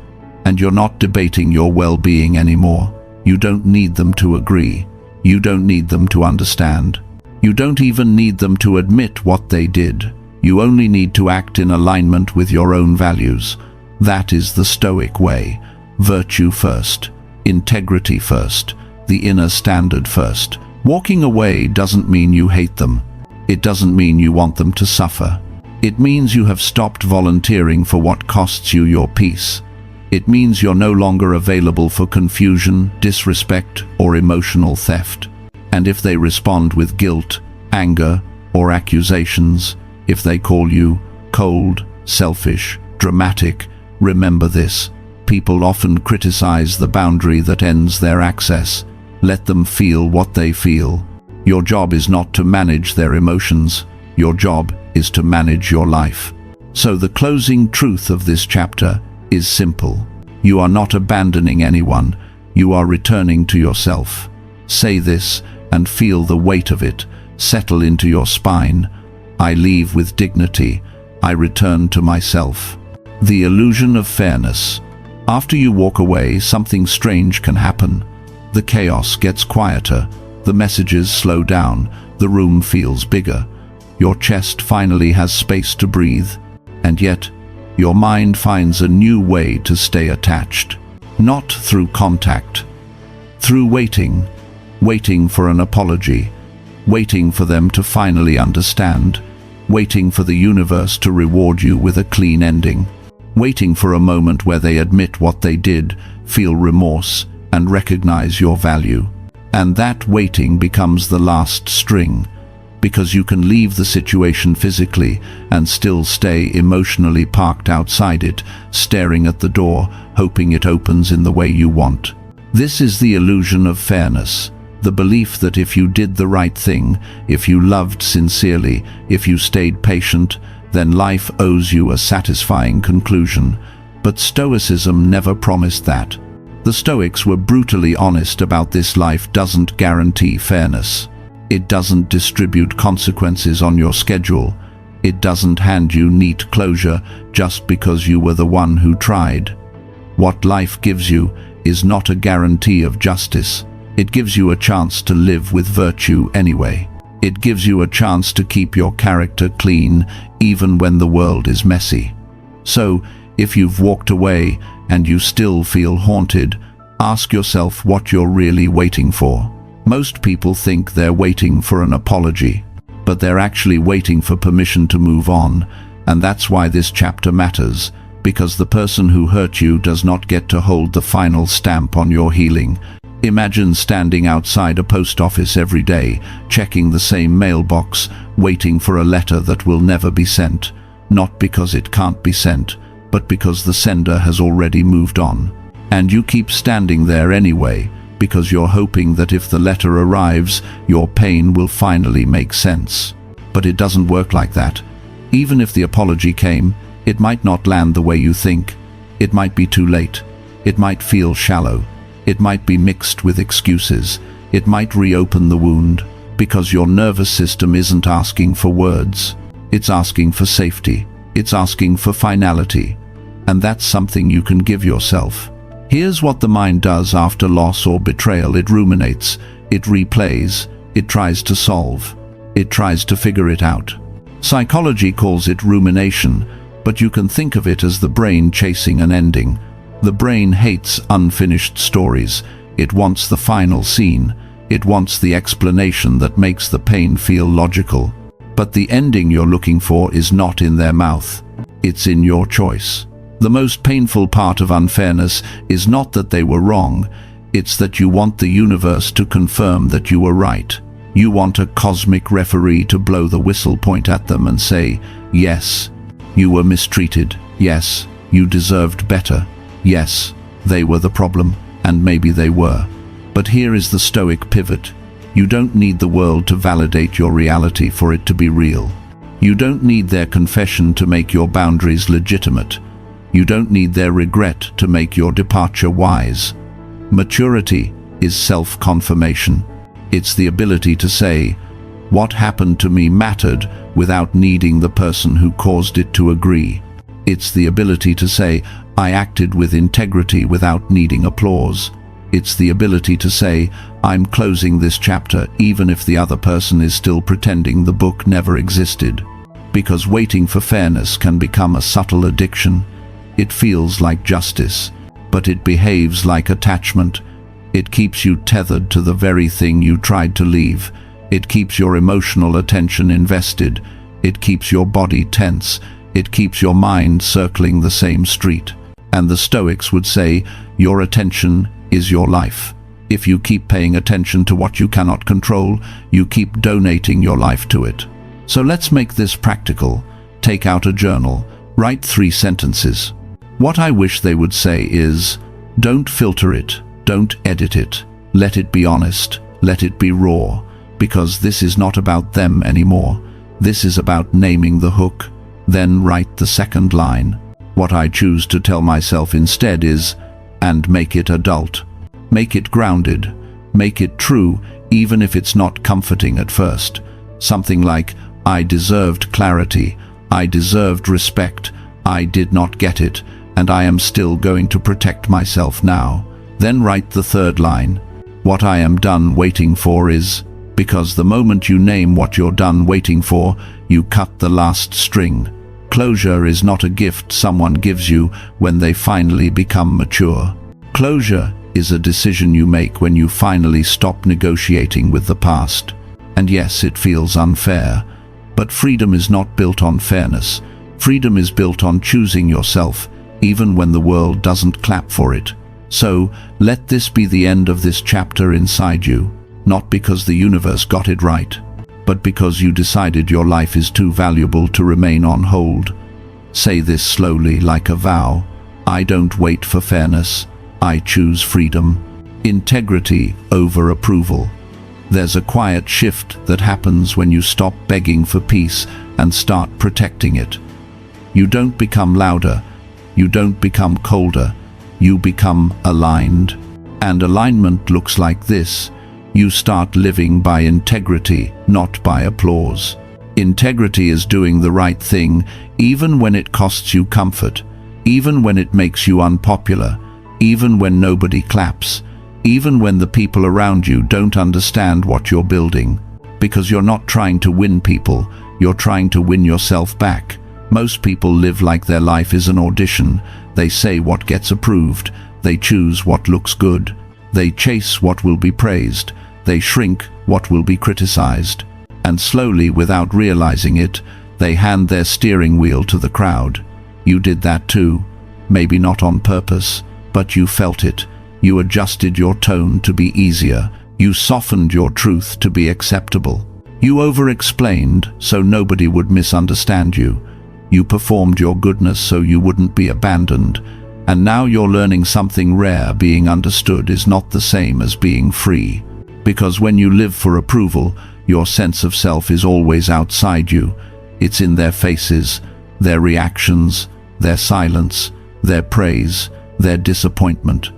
And you're not debating your well-being anymore. You don't need them to agree. You don't need them to understand. You don't even need them to admit what they did. You only need to act in alignment with your own values. That is the Stoic way. Virtue first, integrity first, the inner standard first. Walking away doesn't mean you hate them. It doesn't mean you want them to suffer. It means you have stopped volunteering for what costs you your peace. It means you're no longer available for confusion, disrespect, or emotional theft. And if they respond with guilt, anger, or accusations, if they call you cold, selfish, dramatic, remember this. people often criticize the boundary that ends their access. Let them feel what they feel. Your job is not to manage their emotions. Your job is to manage your life. So the closing truth of this chapter is simple. You are not abandoning anyone. You are returning to yourself. Say this and feel the weight of it settle into your spine. I leave with dignity. I return to myself. The illusion of fairness. After you walk away, something strange can happen. The chaos gets quieter. The messages slow down. The room feels bigger. Your chest finally has space to breathe. And yet, your mind finds a new way to stay attached. Not through contact. Through waiting. Waiting for an apology. Waiting for them to finally understand. Waiting for the universe to reward you with a clean ending. Waiting for a moment where they admit what they did, feel remorse, and recognize your value. And that waiting becomes the last string, because you can leave the situation physically and still stay emotionally parked outside it, staring at the door, hoping it opens in the way you want. This is the illusion of fairness, the belief that if you did the right thing, if you loved sincerely, if you stayed patient, then life owes you a satisfying conclusion. But Stoicism never promised that. The Stoics were brutally honest about this. Life doesn't guarantee fairness. It doesn't distribute consequences on your schedule. It doesn't hand you neat closure just because you were the one who tried. What life gives you is not a guarantee of justice. It gives you a chance to live with virtue anyway. It gives you a chance to keep your character clean even when the world is messy. So, if you've walked away and you still feel haunted, ask yourself what you're really waiting for. Most people think they're waiting for an apology, but they're actually waiting for permission to move on, and that's why this chapter matters, because the person who hurt you does not get to hold the final stamp on your healing. Imagine standing outside a post office every day, checking the same mailbox, waiting for a letter that will never be sent, not because it can't be sent, but because the sender has already moved on. And you keep standing there anyway, because you're hoping that if the letter arrives, your pain will finally make sense. But it doesn't work like that. Even if the apology came, it might not land the way you think. It might be too late. It might feel shallow. It might be mixed with excuses. It might reopen the wound, because your nervous system isn't asking for words. It's asking for safety. It's asking for finality. And that's something you can give yourself. Here's what the mind does after loss or betrayal. It ruminates. It replays. It tries to solve. It tries to figure it out. Psychology calls it rumination, but you can think of it as the brain chasing an ending. The brain hates unfinished stories. It wants the final scene. It wants the explanation that makes the pain feel logical. But the ending you're looking for is not in their mouth. It's in your choice. The most painful part of unfairness is not that they were wrong. It's that you want the universe to confirm that you were right. You want a cosmic referee to blow the whistle, point at them and say, yes, you were mistreated. Yes, you deserved better. Yes, they were the problem, and maybe they were. But here is the Stoic pivot. You don't need the world to validate your reality for it to be real. You don't need their confession to make your boundaries legitimate. You don't need their regret to make your departure wise. Maturity is self-confirmation. It's the ability to say, what happened to me mattered, without needing the person who caused it to agree. It's the ability to say, I acted with integrity without needing applause. It's the ability to say, I'm closing this chapter even if the other person is still pretending the book never existed. Because waiting for fairness can become a subtle addiction. It feels like justice, but it behaves like attachment. It keeps you tethered to the very thing you tried to leave. It keeps your emotional attention invested. It keeps your body tense. It keeps your mind circling the same street. And the Stoics would say, your attention is your life. If you keep paying attention to what you cannot control, you keep donating your life to it. So let's make this practical. Take out a journal. Write 3 sentences. What I wish they would say is, don't filter it, don't edit it, let it be honest, let it be raw, because this is not about them anymore. This is about naming the hook, then write the second line. What I choose to tell myself instead is, and make it adult. Make it grounded, make it true, even if it's not comforting at first. Something like, I deserved clarity, I deserved respect, I did not get it, and I am still going to protect myself now. Then write the third line. What I am done waiting for is, because the moment you name what you're done waiting for, you cut the last string. Closure is not a gift someone gives you when they finally become mature. Closure is a decision you make when you finally stop negotiating with the past. And yes, it feels unfair, but freedom is not built on fairness. Freedom is built on choosing yourself, even when the world doesn't clap for it. So, let this be the end of this chapter inside you, not because the universe got it right, but because you decided your life is too valuable to remain on hold. Say this slowly like a vow. I don't wait for fairness. I choose freedom. Integrity over approval. There's a quiet shift that happens when you stop begging for peace and start protecting it. You don't become louder. You don't become colder. You become aligned. And alignment looks like this. You start living by integrity, not by applause. Integrity is doing the right thing, even when it costs you comfort, even when it makes you unpopular, even when nobody claps, even when the people around you don't understand what you're building. Because you're not trying to win people, you're trying to win yourself back. Most people live like their life is an audition. They say what gets approved. They choose what looks good. They chase what will be praised. They shrink what will be criticized. And slowly, without realizing it, they hand their steering wheel to the crowd. You did that too. Maybe not on purpose, but you felt it. You adjusted your tone to be easier. You softened your truth to be acceptable. You over-explained so nobody would misunderstand you. You performed your goodness so you wouldn't be abandoned. And now you're learning something rare. Being understood is not the same as being free. Because when you live for approval, your sense of self is always outside you. It's in their faces, their reactions, their silence, their praise, their disappointment.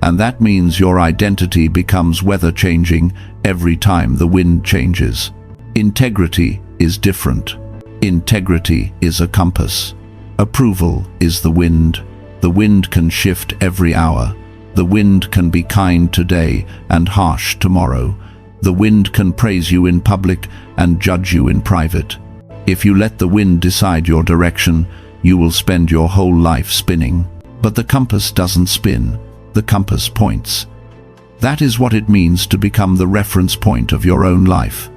And that means your identity becomes weather-changing every time the wind changes. Integrity is different. Integrity is a compass. Approval is the wind. The wind can shift every hour. The wind can be kind today and harsh tomorrow. The wind can praise you in public and judge you in private. If you let the wind decide your direction, you will spend your whole life spinning. But the compass doesn't spin. The compass points. That is what it means to become the reference point of your own life.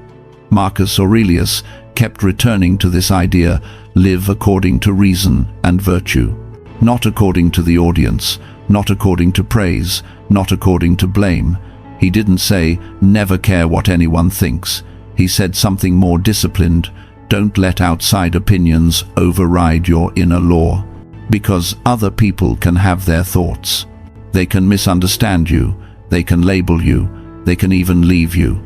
Marcus Aurelius kept returning to this idea: live according to reason and virtue, not according to the audience, not according to praise, not according to blame. He didn't say, never care what anyone thinks. He said something more disciplined: don't let outside opinions override your inner law. Because other people can have their thoughts. They can misunderstand you, they can label you, they can even leave you.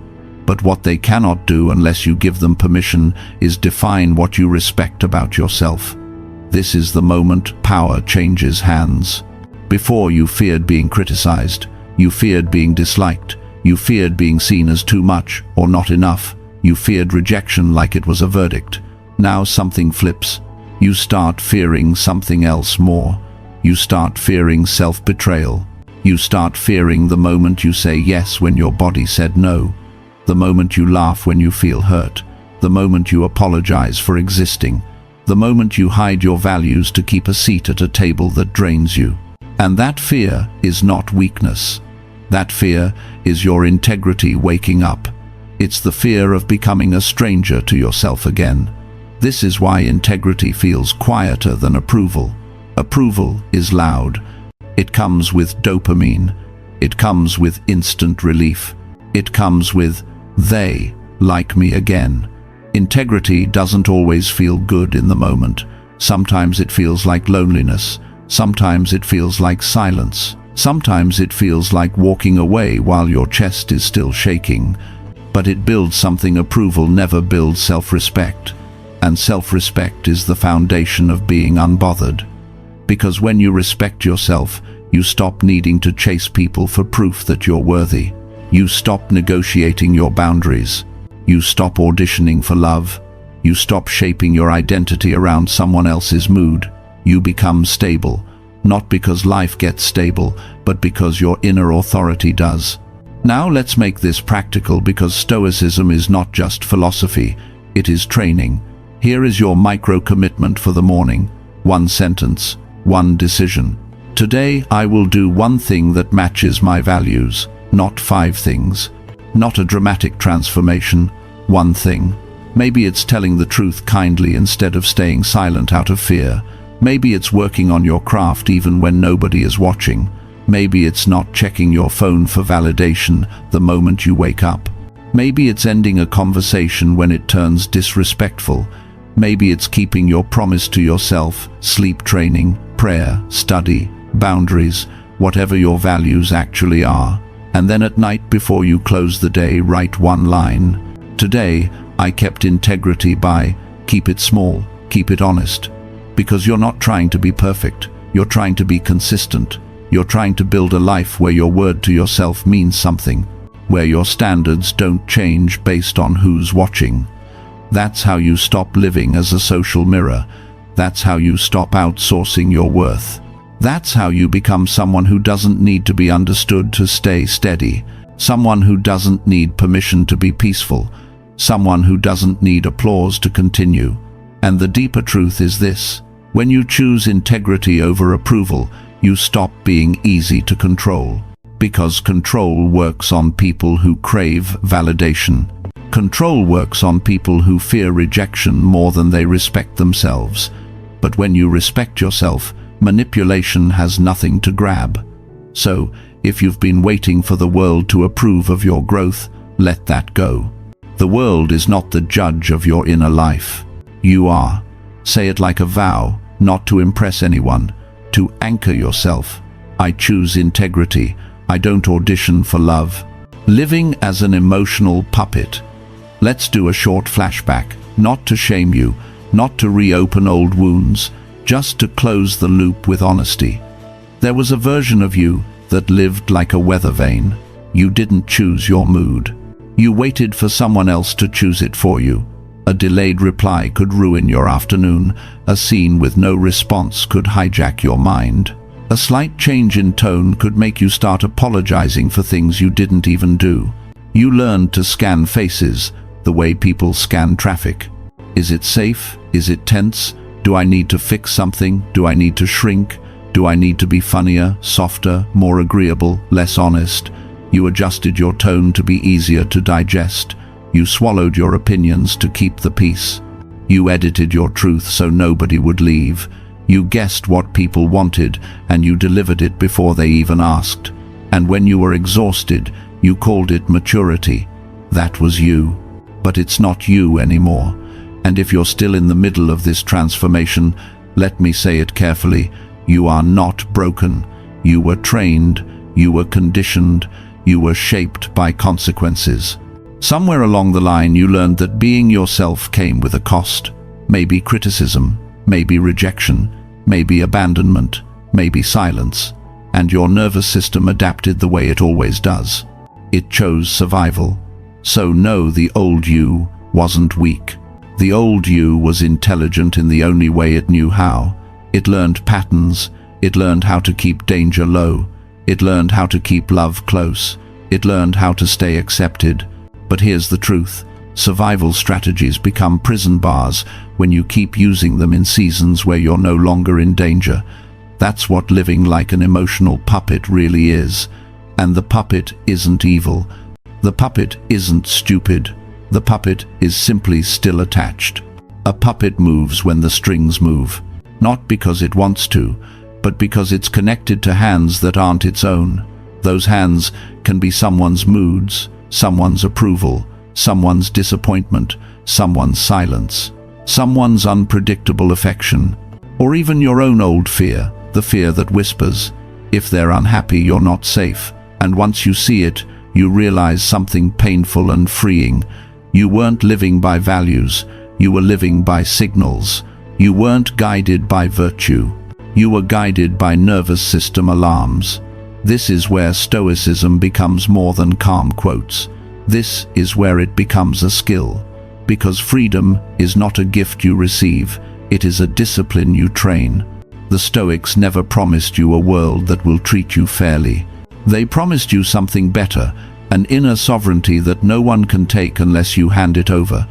But what they cannot do unless you give them permission is define what you respect about yourself. This is the moment power changes hands. Before, you feared being criticized, you feared being disliked, you feared being seen as too much or not enough, you feared rejection like it was a verdict. Now something flips. You start fearing something else more. You start fearing self-betrayal. You start fearing the moment you say yes when your body said no. The moment you laugh when you feel hurt. The moment you apologize for existing. The moment you hide your values to keep a seat at a table that drains you. And that fear is not weakness. That fear is your integrity waking up. It's the fear of becoming a stranger to yourself again. This is why integrity feels quieter than approval. Approval is loud. It comes with dopamine. It comes with instant relief. It comes with, they like me again. Integrity doesn't always feel good in the moment. Sometimes it feels like loneliness. Sometimes it feels like silence. Sometimes it feels like walking away while your chest is still shaking. But it builds something. Approval never builds self-respect. And self-respect is the foundation of being unbothered. Because when you respect yourself, you stop needing to chase people for proof that you're worthy. You stop negotiating your boundaries. You stop auditioning for love. You stop shaping your identity around someone else's mood. You become stable, not because life gets stable, but because your inner authority does. Now let's make this practical, because Stoicism is not just philosophy, it is training. Here is your micro-commitment for the morning. 1 sentence, 1 decision. Today I will do 1 thing that matches my values, not 5 things. Not a dramatic transformation, 1 thing. Maybe it's telling the truth kindly instead of staying silent out of fear. Maybe it's working on your craft even when nobody is watching. Maybe it's not checking your phone for validation the moment you wake up. Maybe it's ending a conversation when it turns disrespectful. Maybe it's keeping your promise to yourself, sleep training, prayer, study, boundaries, whatever your values actually are. And then at night before you close the day, write 1 line. Today, I kept integrity by, keep it small, keep it honest. Because you're not trying to be perfect, you're trying to be consistent. You're trying to build a life where your word to yourself means something, where your standards don't change based on who's watching. That's how you stop living as a social mirror. That's how you stop outsourcing your worth. That's how you become someone who doesn't need to be understood to stay steady, someone who doesn't need permission to be peaceful, someone who doesn't need applause to continue. And the deeper truth is this: when you choose integrity over approval, you stop being easy to control. Because control works on people who crave validation. Control works on people who fear rejection more than they respect themselves. But when you respect yourself, manipulation has nothing to grab. So, if you've been waiting for the world to approve of your growth, let that go. The world is not the judge of your inner life. You are. Say it like a vow, not to impress anyone, to anchor yourself. I choose integrity. I don't audition for love. Living as an emotional puppet. Let's do a short flashback, not to shame you, not to reopen old wounds, just to close the loop with honesty. There was a version of you that lived like a weather vane. You didn't choose your mood. You waited for someone else to choose it for you. A delayed reply could ruin your afternoon. A scene with no response could hijack your mind. A slight change in tone could make you start apologizing for things you didn't even do. You learned to scan faces the way people scan traffic. Is it safe? Is it tense? Do I need to fix something? Do I need to shrink? Do I need to be funnier, softer, more agreeable, less honest? You adjusted your tone to be easier to digest. You swallowed your opinions to keep the peace. You edited your truth so nobody would leave. You guessed what people wanted, and you delivered it before they even asked. And when you were exhausted, you called it maturity. That was you. But it's not you anymore. And if you're still in the middle of this transformation, let me say it carefully, you are not broken. You were trained, you were conditioned, you were shaped by consequences. Somewhere along the line you learned that being yourself came with a cost. Maybe criticism, maybe rejection, maybe abandonment, maybe silence. And your nervous system adapted the way it always does. It chose survival. So no, the old you wasn't weak. The old you was intelligent in the only way it knew how. It learned patterns. It learned how to keep danger low. It learned how to keep love close. It learned how to stay accepted. But here's the truth. Survival strategies become prison bars when you keep using them in seasons where you're no longer in danger. That's what living like an emotional puppet really is. And the puppet isn't evil. The puppet isn't stupid. The puppet is simply still attached. A puppet moves when the strings move. Not because it wants to, but because it's connected to hands that aren't its own. Those hands can be someone's moods, someone's approval, someone's disappointment, someone's silence, someone's unpredictable affection, or even your own old fear. the fear that whispers, if they're unhappy, you're not safe. And once you see it, you realize something painful and freeing. You weren't living by values, you were living by signals. You weren't guided by virtue, you were guided by nervous system alarms. This is where Stoicism becomes more than calm quotes. This is where it becomes a skill. Because freedom is not a gift you receive, it is a discipline you train. The Stoics never promised you a world that will treat you fairly. They promised you something better, an inner sovereignty that no one can take unless you hand it over.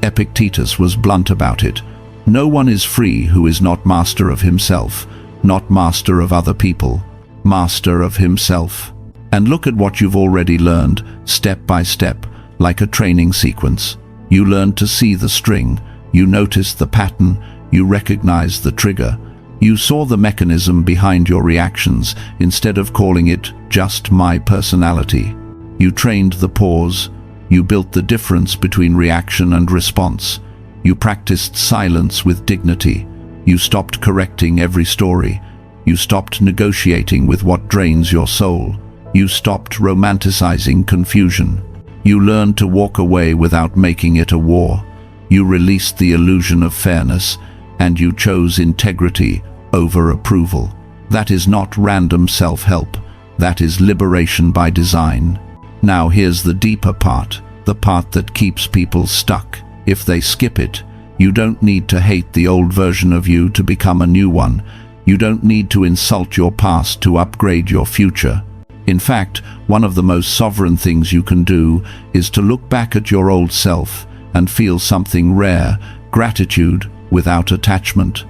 Epictetus was blunt about it. No one is free who is not master of himself, not master of other people, master of himself. And look at what you've already learned, step by step, like a training sequence. You learned to see the string, you noticed the pattern, you recognized the trigger. You saw the mechanism behind your reactions instead of calling it just my personality. You trained the pause, you built the difference between reaction and response. You practiced silence with dignity. You stopped correcting every story. You stopped negotiating with what drains your soul. You stopped romanticizing confusion. You learned to walk away without making it a war. You released the illusion of fairness, and you chose integrity over approval. That is not random self-help. That is liberation by design. Now here's the deeper part, the part that keeps people stuck. If they skip it, you don't need to hate the old version of you to become a new one. You don't need to insult your past to upgrade your future. In fact, one of the most sovereign things you can do is to look back at your old self and feel something rare, gratitude without attachment.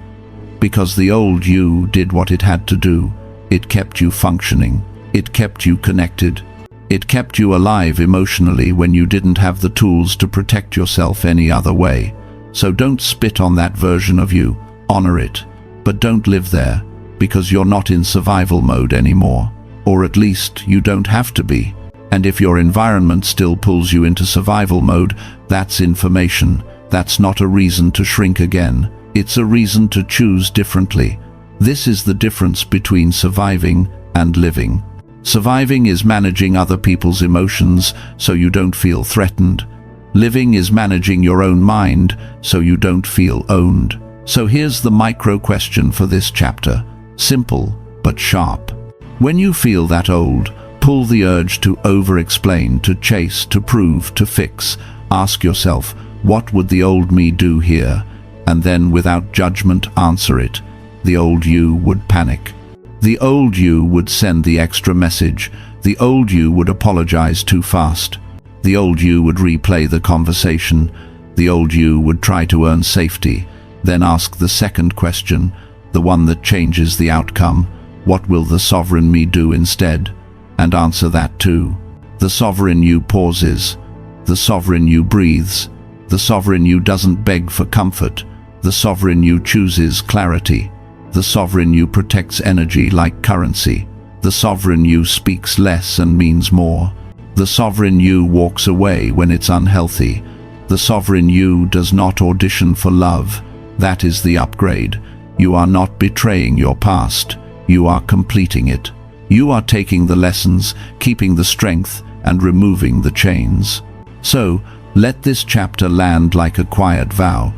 Because the old you did what it had to do. It kept you functioning. It kept you connected. It kept you alive emotionally when you didn't have the tools to protect yourself any other way. So don't spit on that version of you. Honor it. But don't live there, because you're not in survival mode anymore. Or at least you don't have to be. And if your environment still pulls you into survival mode, that's information. That's not a reason to shrink again. It's a reason to choose differently. This is the difference between surviving and living. Surviving is managing other people's emotions so you don't feel threatened. Living is managing your own mind so you don't feel owned. So here's the micro question for this chapter. Simple but sharp. When you feel that old, pull the urge to over-explain, to chase, to prove, to fix, ask yourself, what would the old me do here? And then without judgment answer it. The old you would panic. The old you would send the extra message. The old you would apologize too fast. The old you would replay the conversation. The old you would try to earn safety. Then ask the second question, the one that changes the outcome. What will the sovereign me do instead? And answer that too. The sovereign you pauses. The sovereign you breathes. The sovereign you doesn't beg for comfort. The sovereign you chooses clarity. The sovereign you protects energy like currency. The sovereign you speaks less and means more. The sovereign you walks away when it's unhealthy. The sovereign you does not audition for love. That is the upgrade. You are not betraying your past. You are completing it. You are taking the lessons, keeping the strength, and removing the chains. So, let this chapter land like a quiet vow.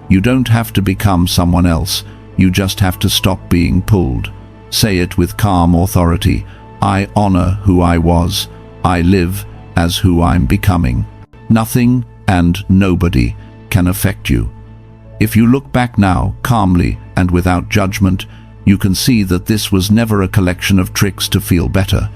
You don't have to become someone else. You just have to stop being pulled. Say it with calm authority. I honor who I was. I live as who I'm becoming. Nothing and nobody can affect you. If you look back now, calmly and without judgment, you can see that this was never a collection of tricks to feel better.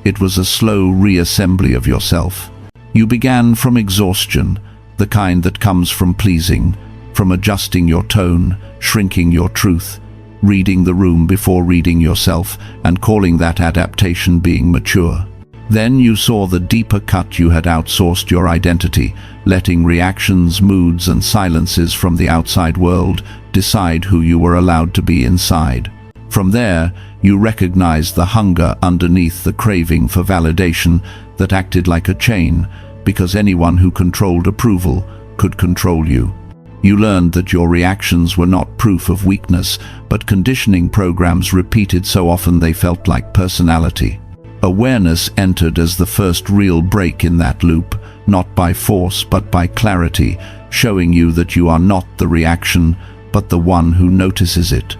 It was a slow reassembly of yourself. You began from exhaustion, the kind that comes from pleasing, from adjusting your tone, shrinking your truth, reading the room before reading yourself, and calling that adaptation being mature. Then you saw the deeper cut. You had outsourced your identity, letting reactions, moods, and silences from the outside world decide who you were allowed to be inside. From there, you recognized the hunger underneath the craving for validation that acted like a chain, because anyone who controlled approval could control you. You learned that your reactions were not proof of weakness, but conditioning programs repeated so often they felt like personality. Awareness entered as the first real break in that loop, not by force but by clarity, showing you that you are not the reaction, but the one who notices it.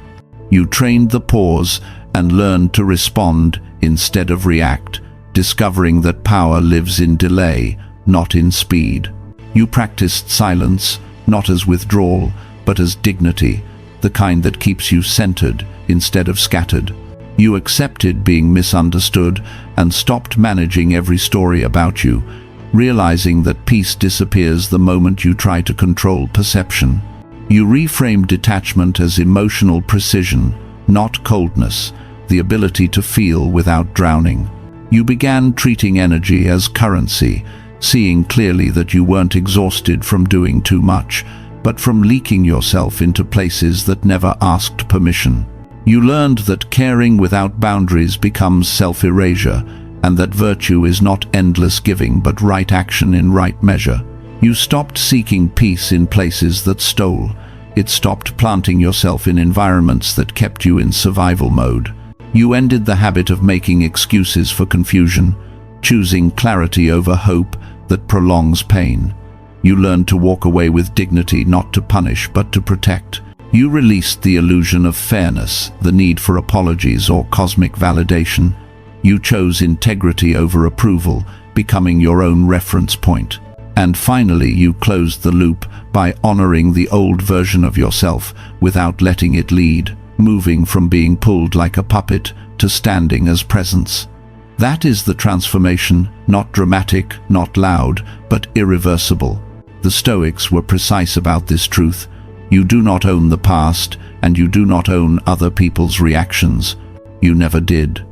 You trained the pause and learned to respond instead of react, discovering that power lives in delay, not in speed. You practiced silence, not as withdrawal, but as dignity, the kind that keeps you centered instead of scattered. You accepted being misunderstood and stopped managing every story about you, realizing that peace disappears the moment you try to control perception. You reframed detachment as emotional precision, not coldness, the ability to feel without drowning. You began treating energy as currency, seeing clearly that you weren't exhausted from doing too much, but from leaking yourself into places that never asked permission. You learned that caring without boundaries becomes self-erasure, and that virtue is not endless giving but right action in right measure. You stopped seeking peace in places that stole. It stopped planting yourself in environments that kept you in survival mode. You ended the habit of making excuses for confusion, choosing clarity over hope that prolongs pain. You learned to walk away with dignity, not to punish but to protect. You released the illusion of fairness, the need for apologies or cosmic validation. You chose integrity over approval, becoming your own reference point. And finally, you closed the loop by honoring the old version of yourself without letting it lead, moving from being pulled like a puppet to standing as presence. That is the transformation, not dramatic, not loud, but irreversible. The Stoics were precise about this truth. You do not own the past, and you do not own other people's reactions. You never did.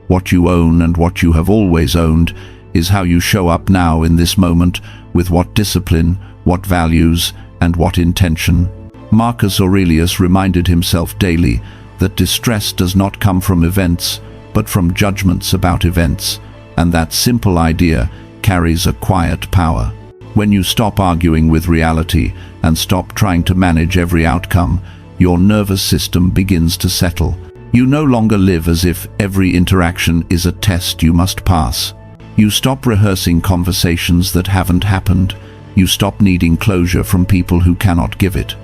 What you own and what you have always owned is how you show up now in this moment, with what discipline, what values, and what intention. Marcus Aurelius reminded himself daily that distress does not come from events, but from judgments about events, and that simple idea carries a quiet power. When you stop arguing with reality and stop trying to manage every outcome, your nervous system begins to settle. You no longer live as if every interaction is a test you must pass. You stop rehearsing conversations that haven't happened. You stop needing closure from people who cannot give it.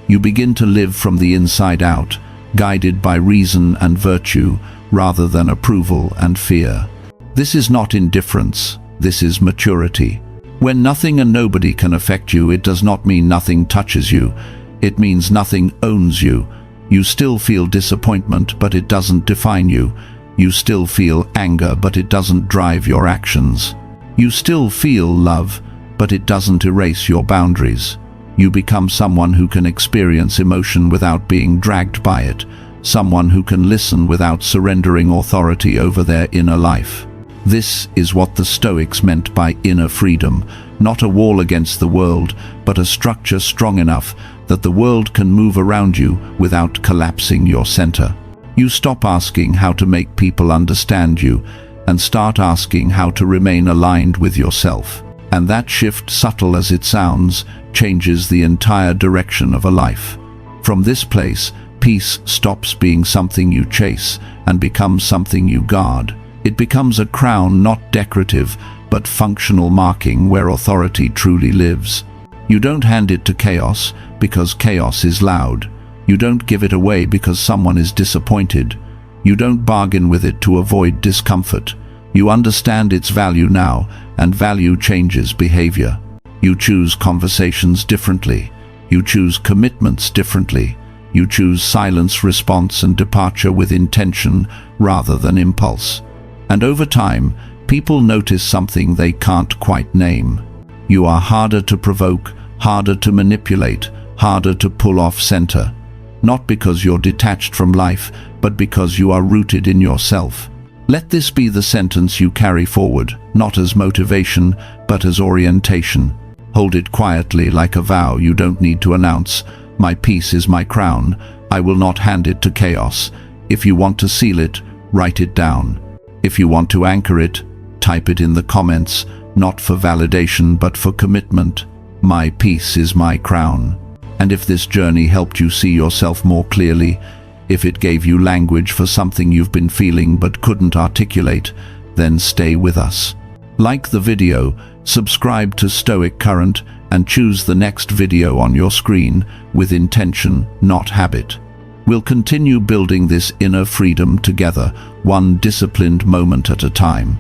You begin to live from the inside out, guided by reason and virtue, rather than approval and fear. This is not indifference, this is maturity. When nothing and nobody can affect you, it does not mean nothing touches you. It means nothing owns you. You still feel disappointment, but it doesn't define you. You still feel anger, but it doesn't drive your actions. You still feel love, but it doesn't erase your boundaries. You become someone who can experience emotion without being dragged by it, someone who can listen without surrendering authority over their inner life. This is what the Stoics meant by inner freedom, not a wall against the world, but a structure strong enough that the world can move around you without collapsing your center. You stop asking how to make people understand you and start asking how to remain aligned with yourself. And that shift, subtle as it sounds, changes the entire direction of a life. From this place, peace stops being something you chase and becomes something you guard. It becomes a crown, not decorative, but functional marking where authority truly lives. You don't hand it to chaos because chaos is loud. You don't give it away because someone is disappointed. You don't bargain with it to avoid discomfort. You understand its value now, and value changes behavior. You choose conversations differently. You choose commitments differently. You choose silence, response, and departure with intention rather than impulse. And over time, people notice something they can't quite name. You are harder to provoke, harder to manipulate, harder to pull off center. Not because you're detached from life, but because you are rooted in yourself. Let this be the sentence you carry forward, not as motivation, but as orientation. Hold it quietly like a vow you don't need to announce. My peace is my crown. I will not hand it to chaos. If you want to seal it, write it down. If you want to anchor it, type it in the comments, not for validation but for commitment. My peace is my crown. And if this journey helped you see yourself more clearly, if it gave you language for something you've been feeling but couldn't articulate, then stay with us. Like the video, subscribe to Stoic Current, and choose the next video on your screen with intention, not habit. We'll continue building this inner freedom together, one disciplined moment at a time.